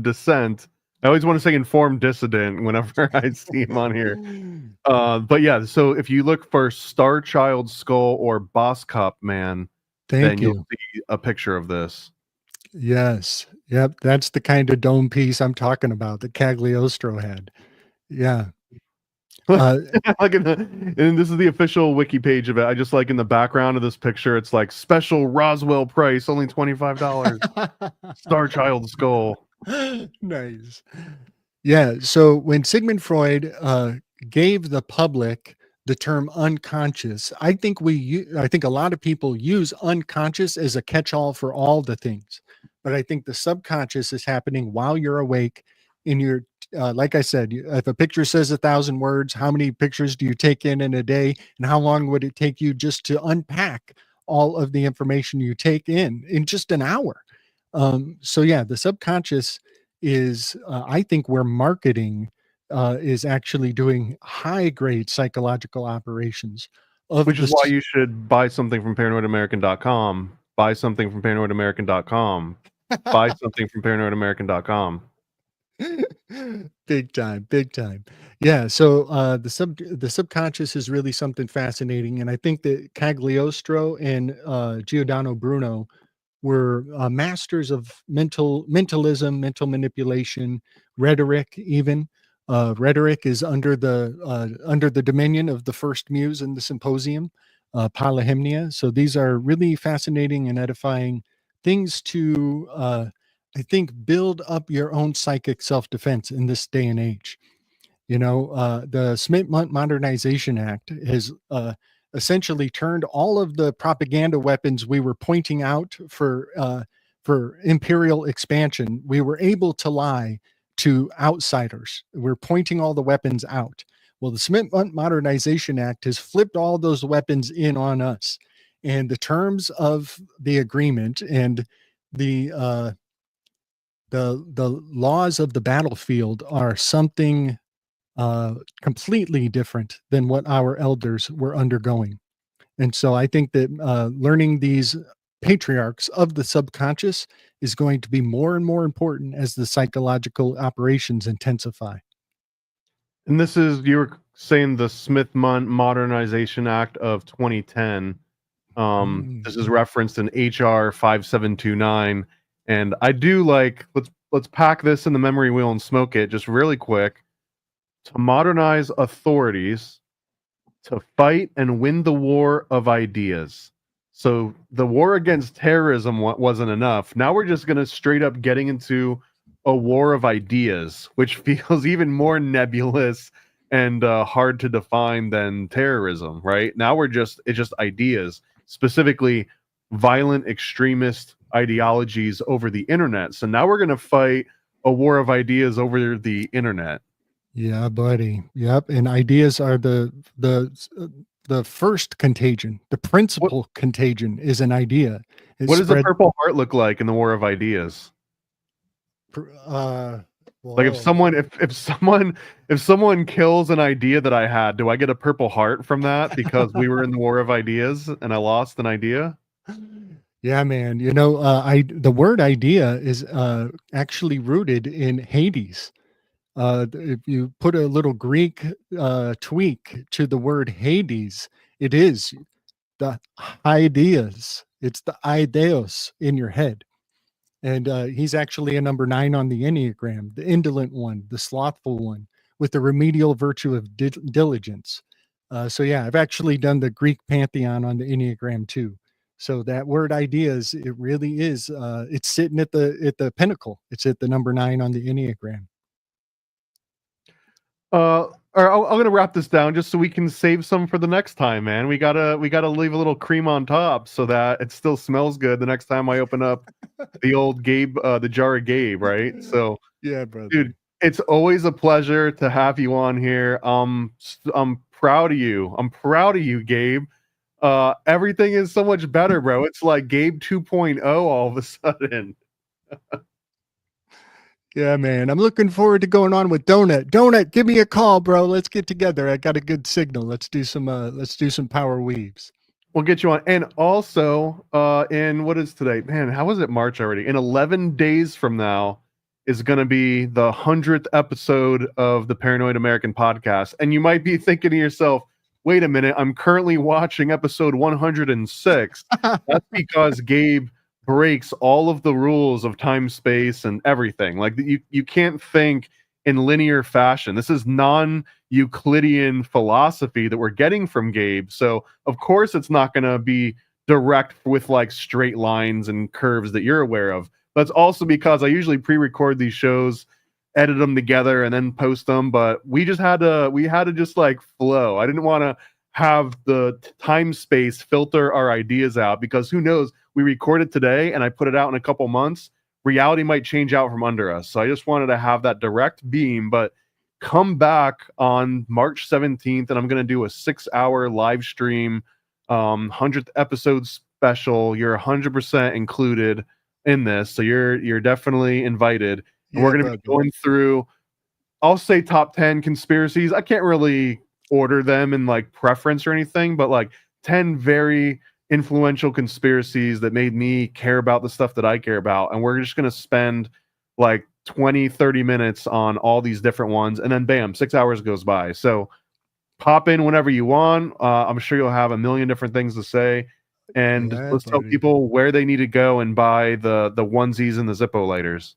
S5: Dissent. I always want to say Informed Dissident whenever I see him on here. But yeah, so if you look for Star Child Skull or Boss Cup Man, then you'll see a picture of this.
S6: Yes. Yep. That's the kind of dome piece I'm talking about that Cagliostro had. Yeah.
S5: Like and this is the official wiki page of it. I just like in the background of this picture, it's like special Roswell price, only $25. Star Child Skull.
S6: Nice. Yeah. So when Sigmund Freud gave the public the term unconscious, I think a lot of people use unconscious as a catch-all for all the things. But I think the subconscious is happening while you're awake in your like I said, if a picture says 1,000 words, how many pictures do you take in a day, and how long would it take you just to unpack all of the information you take in just an hour? So yeah, the subconscious is I think where marketing is actually doing high grade psychological operations
S5: Which is why you should buy something from paranoidamerican.com, buy something from paranoidamerican.com, buy something from paranoidamerican.com.
S6: Big time, big time. Yeah. So the subconscious is really something fascinating, and I think that Cagliostro and Giordano Bruno were masters of mentalism, mental manipulation, rhetoric, even. Rhetoric is under the dominion of the first muse in the symposium, Polyhymnia. So these are really fascinating and edifying things to, I think, build up your own psychic self-defense in this day and age. The Smith Modernization Act has essentially turned all of the propaganda weapons we were pointing out for imperial expansion. We were able to lie to outsiders. We're pointing all the weapons out. Well, the Smith Modernization Act has flipped all those weapons in on us, and the terms of the agreement and the laws of the battlefield are something completely different than what our elders were undergoing. And so I think that learning these patriarchs of the subconscious is going to be more and more important as the psychological operations intensify.
S5: And this is, you were saying, the Smith Modernization Act of 2010. This is referenced in HR 5729. And I do like, let's pack this in the memory wheel and smoke it just really quick. To modernize authorities, to fight and win the war of ideas. So the war against terrorism wasn't enough. Now we're just going to straight up getting into a war of ideas, which feels even more nebulous and hard to define than terrorism, right? Now it's just ideas, specifically violent extremist ideologies over the internet. So now we're going to fight a war of ideas over the internet.
S6: Yeah, buddy. Yep. And ideas are the first contagion. The principal contagion is an idea.
S5: What does the Purple Heart look like in the War of Ideas? Like if someone kills an idea that I had, do I get a Purple Heart from that because we were in the War of Ideas and I lost an idea?
S6: Yeah, man. The word idea is actually rooted in Hades. If you put a little Greek tweak to the word Hades, it is the ideas. It's the ideos in your head. And he's actually a number 9 on the enneagram, the indolent one, the slothful one, with the remedial virtue of diligence. So yeah, I've actually done the Greek pantheon on the enneagram too. So that word ideas, it really is. It's sitting at the pinnacle. It's at the number 9 on the enneagram.
S5: I'm gonna wrap this down just so we can save some for the next time, man. We gotta leave a little cream on top so that it still smells good the next time I open up the old Gabe, the jar of Gabe, right? So
S6: yeah, brother.
S5: Dude, it's always a pleasure to have you on here. I'm proud of you. I'm proud of you, Gabe. Everything is so much better, bro. It's like Gabe 2.0 all of a sudden.
S6: Yeah, man. I'm looking forward to going on with Donut. Donut, give me a call, bro. Let's get together. I got a good signal. Let's do some power weaves.
S5: We'll get you on. And also, in what is today? Man, how is it March already? In 11 days from now is going to be the 100th episode of the Paranoid American podcast. And you might be thinking to yourself, wait a minute, I'm currently watching episode 106. That's because Gabe breaks all of the rules of time, space, and everything. Like you can't think in linear fashion. This is non-Euclidean philosophy that we're getting from Gabe. So of course it's not going to be direct with like straight lines and curves that you're aware of. But it's also because I usually pre-record these shows, edit them together, and then post them. But we had to just like flow. I didn't want to have the time space filter our ideas out because who knows? We record it today and I put it out in a couple months. Reality might change out from under us. So I just wanted to have that direct beam, but come back on March 17th and I'm going to do a 6-hour live stream, 100th episode special. You're 100% included in this. So you're definitely invited. And we're going to be going through, I'll say top 10 conspiracies. I can't really order them in like preference or anything, but like 10 very influential conspiracies that made me care about the stuff that I care about. And we're just going to spend like 20-30 minutes on all these different ones. And then bam, 6 hours goes by. So pop in whenever you want. I'm sure you'll have a million different things to say. And let's tell people where they need to go and buy the onesies and the Zippo lighters.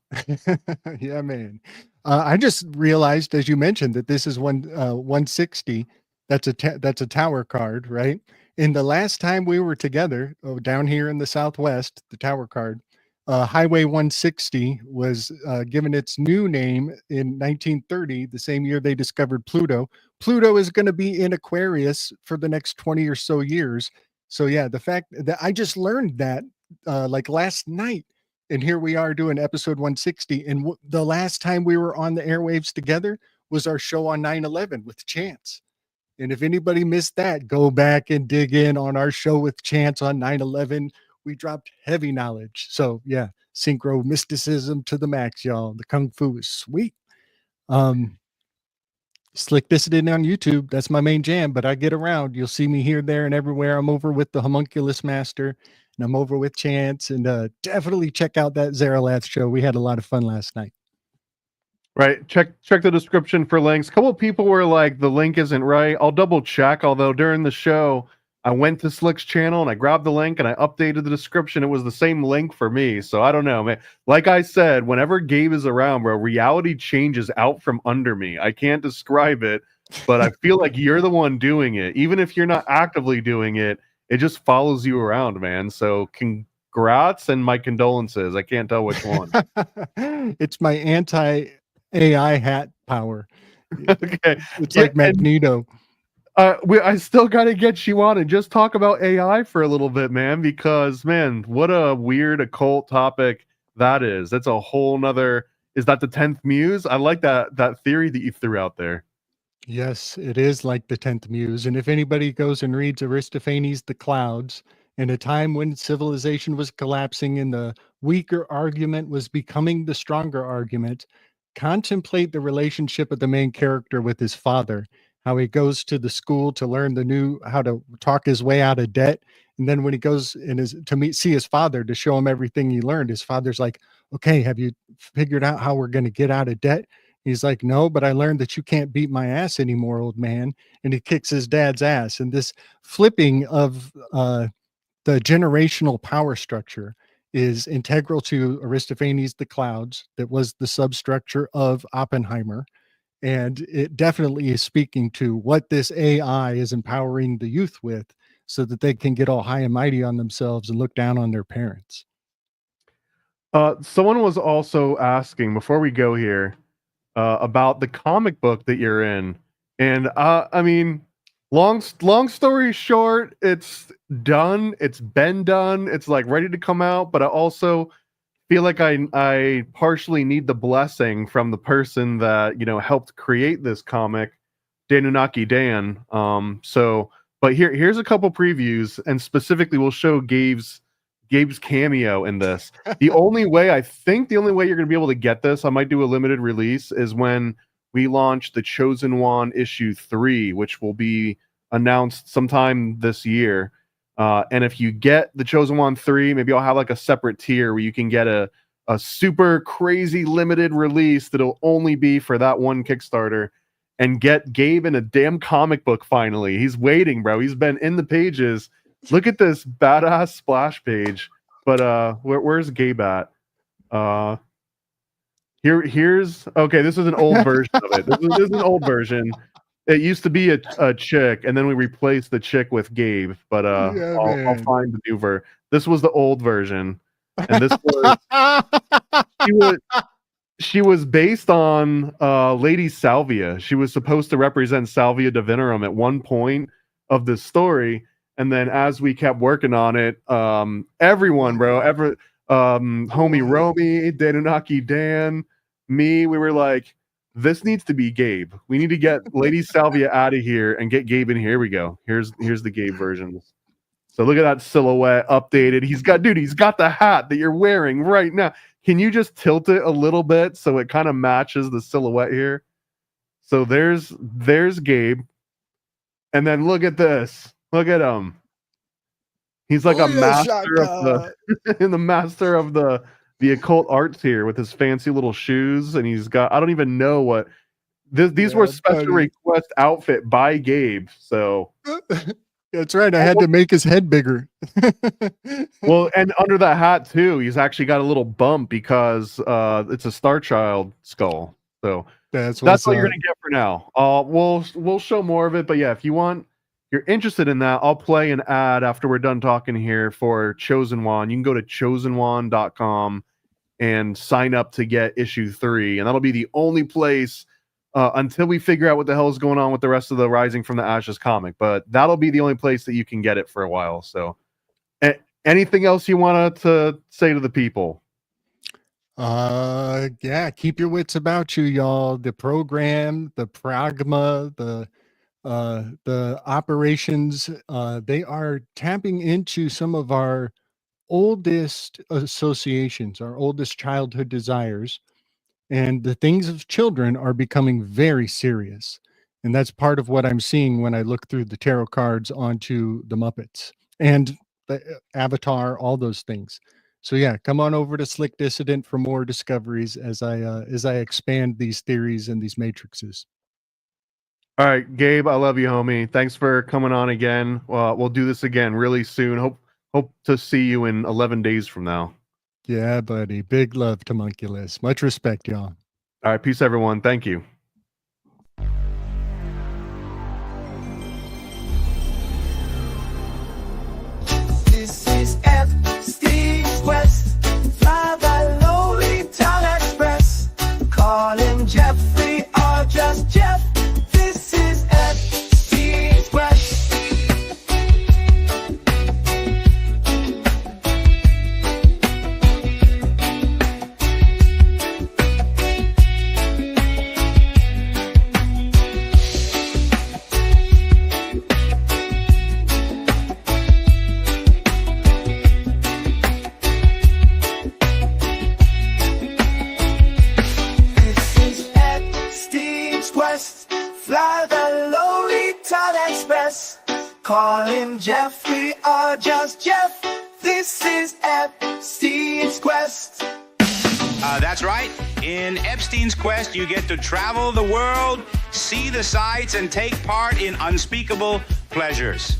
S6: Yeah, man. I just realized, as you mentioned, that this is 160. That's a tower card, right? And the last time we were together, down here in the Southwest, the tower card, Highway 160 was given its new name in 1930, the same year they discovered Pluto. Pluto is going to be in Aquarius for the next 20 or so years. So yeah, the fact that I just learned that like last night, and here we are doing episode 160. And the last time we were on the airwaves together was our show on 9/11 with Chance. And if anybody missed that, go back and dig in on our show with Chance on 9/11. We dropped heavy knowledge. So yeah, synchro mysticism to the max, y'all. The kung fu is sweet. Slick Dissident on YouTube. That's my main jam, but I get around. You'll see me here, there, and everywhere. I'm over with the Homunculus Master, and I'm over with Chance. And definitely check out that Zaralath show. We had a lot of fun last night.
S5: Right. Check the description for links. A couple of people were like, the link isn't right. I'll double check. Although during the show, I went to Slick's channel and I grabbed the link and I updated the description. It was the same link for me. So I don't know, man. Like I said, whenever Gabe is around, bro, reality changes out from under me. I can't describe it, but I feel like you're the one doing it. Even if you're not actively doing it, it just follows you around, man. So congrats and my condolences. I can't tell which one.
S6: It's my anti-AI hat power.
S5: Okay.
S6: It's like Magneto.
S5: I still got to get you on and just talk about AI for a little bit, man, because, man, what a weird occult topic that is. That's a whole nother, is that the 10th muse? I like that theory that you threw out there.
S6: Yes, it is like the 10th muse. And if anybody goes and reads Aristophanes' The Clouds, in a time when civilization was collapsing and the weaker argument was becoming the stronger argument, contemplate the relationship of the main character with his father, how he goes to the school to learn how to talk his way out of debt. And then when he goes see his father to show him everything he learned, his father's like, okay, have you figured out how we're going to get out of debt? He's like, no, but I learned that you can't beat my ass anymore, old man. And he kicks his dad's ass. And this flipping of the generational power structure is integral to Aristophanes' The Clouds, that was the substructure of Oppenheimer. And it definitely is speaking to what this AI is empowering the youth with, so that they can get all high and mighty on themselves and look down on their parents.
S5: Someone was also asking, before we go here, about the comic book that you're in. And I mean, long story short, it's done. It's been done. It's like ready to come out, but I also feel like I partially need the blessing from the person that, helped create this comic, Danunaki Dan. But here's a couple previews, and specifically we'll show Gabe's cameo in this. The only way you're going to be able to get this, I might do a limited release, is when we launch the Chosen One issue 3, which will be announced sometime this year. And if you get the Chosen One 3, maybe I'll have like a separate tier where you can get a super crazy limited release that'll only be for that one Kickstarter, and get Gabe in a damn comic book finally. He's waiting, bro. He's been in the pages. Look at this badass splash page. But where's Gabe at? Here's okay, this is an old version of it. This is an old version. It used to be a chick, and then we replaced the chick with Gabe. But I'll find the new version. This was the old version, and this was she was based on Lady Salvia. She was supposed to represent Salvia Divinorum at one point of this story, and then as we kept working on it, everyone, bro, homie Romy, Danunaki Dan, me, we were like, this needs to be Gabe. We need to get Lady Salvia out of here and get Gabe in here. Here we go. Here's the Gabe versions. So look at that silhouette updated. He's got the hat that you're wearing right now. Can you just tilt it a little bit so it kind of matches the silhouette here? So there's Gabe. And then look at this. Look at him. He's like master of the master of the occult arts here with his fancy little shoes, and he's got, I don't even know what these were special request outfit by Gabe. So
S6: that's right. I had to make his head bigger.
S5: Well, and under that hat too, he's actually got a little bump because it's a Star Child skull. So
S6: That's
S5: all you're gonna get for now. We'll show more of it, but yeah, if you're interested in that, I'll play an ad after we're done talking here for Chosen One. You can go to chosenone.com and sign up to get issue 3, and that'll be the only place until we figure out what the hell is going on with the rest of the Rising from the Ashes comic. But that'll be the only place that you can get it for a while. So, anything else you wanted to say to the people?
S6: Yeah, keep your wits about you, y'all. The program, the pragma, the operations, they are tapping into some of our oldest associations, our oldest childhood desires, and the things of children are becoming very serious. And that's part of what I'm seeing when I look through the tarot cards onto the Muppets and the Avatar, all those things. So yeah, come on over to Slick Dissident for more discoveries as I expand these theories and these matrices.
S5: All right, Gabe, I love you, homie. Thanks for coming on again. We'll do this again really soon. Hope to see you in 11 days from now.
S6: Yeah, buddy. Big love to Monculus. Much respect, y'all.
S5: All right, peace, everyone. Thank you.
S7: This is F.Steve's Quest. Fly the lowly town express. Call him Jeffrey or just Jeff. This is F.Steve's Quest. Fly the lowly town express. Call him Jeffrey or just Jeff. This is Epstein's Quest.
S8: That's right. In Epstein's Quest, you get to travel the world, see the sights, and take part in unspeakable pleasures.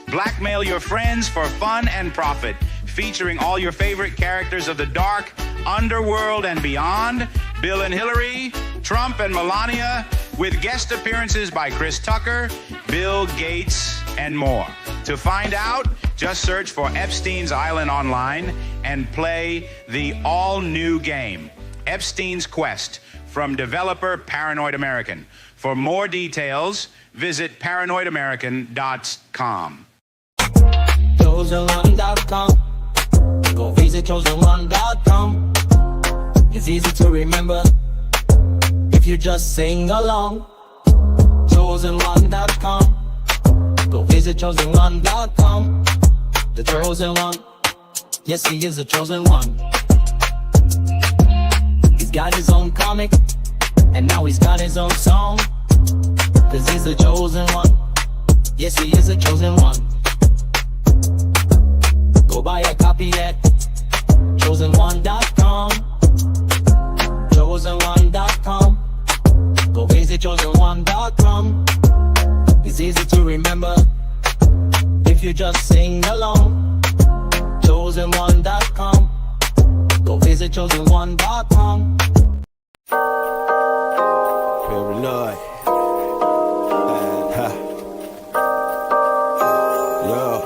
S8: Blackmail your friends for fun and profit, featuring all your favorite characters of the dark underworld and beyond. Bill and Hillary, Trump and Melania, with guest appearances by Chris Tucker, Bill Gates, and more. To find out, just search for Epstein's Island online and play the all-new game, Epstein's Quest, from developer Paranoid American. For more details, visit paranoidamerican.com.
S7: Chosen1.com. Go visit chosen1.com. It's easy to remember if you just sing along. Chosen1.com. Go visit chosen1.com. The chosen one. Yes, he is the chosen one. He's got his own comic, and now he's got his own song. 'Cause he's the chosen one. Yes, he is the chosen one. Go buy a copy at chosen1.com. Chosen1.com. Go visit chosen1.com. It's easy to remember if you just sing along. Chosen1.com. Go visit chosen1.com.
S9: Paranoid. Yo.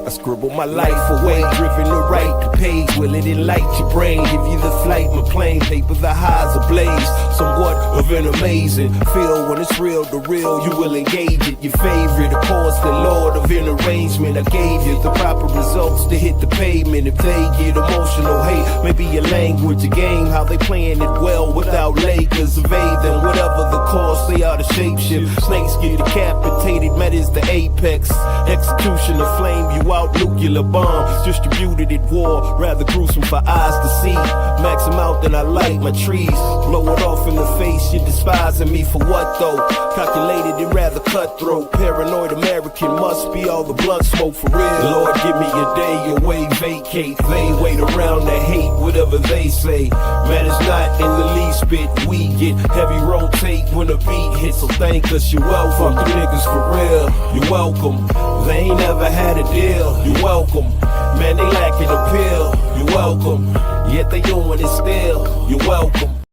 S9: I scribble my life away, driven to write the page. Will it enlighten your brain? Give you the flight, my plane, paper, the highs ablaze. Somewhat of an amazing feel when it's real, the real, you will engage it. Your favorite, of course, the Lord of an arrangement. I gave you the proper results to hit the pavement. If they get emotional, hey, maybe your language, a game, how they playing it well without Lakers. Evade them, whatever the cost, they are the shapeshift. Snakes get decapitated, met is the apex. Execution to flame you out, nuclear bombs distributed at war, rather gruesome for eyes to see. Max them out, then I light my trees. Blow it off in the face, you're despising me for what though? Calculated and rather cutthroat. Paranoid American must be all the blood smoke for real. Lord, give me a day away, vacate. They wait around to hate whatever they say. Man, it's not in the least bit. We get heavy rotate when the beat hits, so thank us, you're welcome. Fuck you niggas for real, you're welcome. They ain't never had a deal, you're welcome. Man, they lacking appeal, you're welcome. yet they doing it still. You're welcome.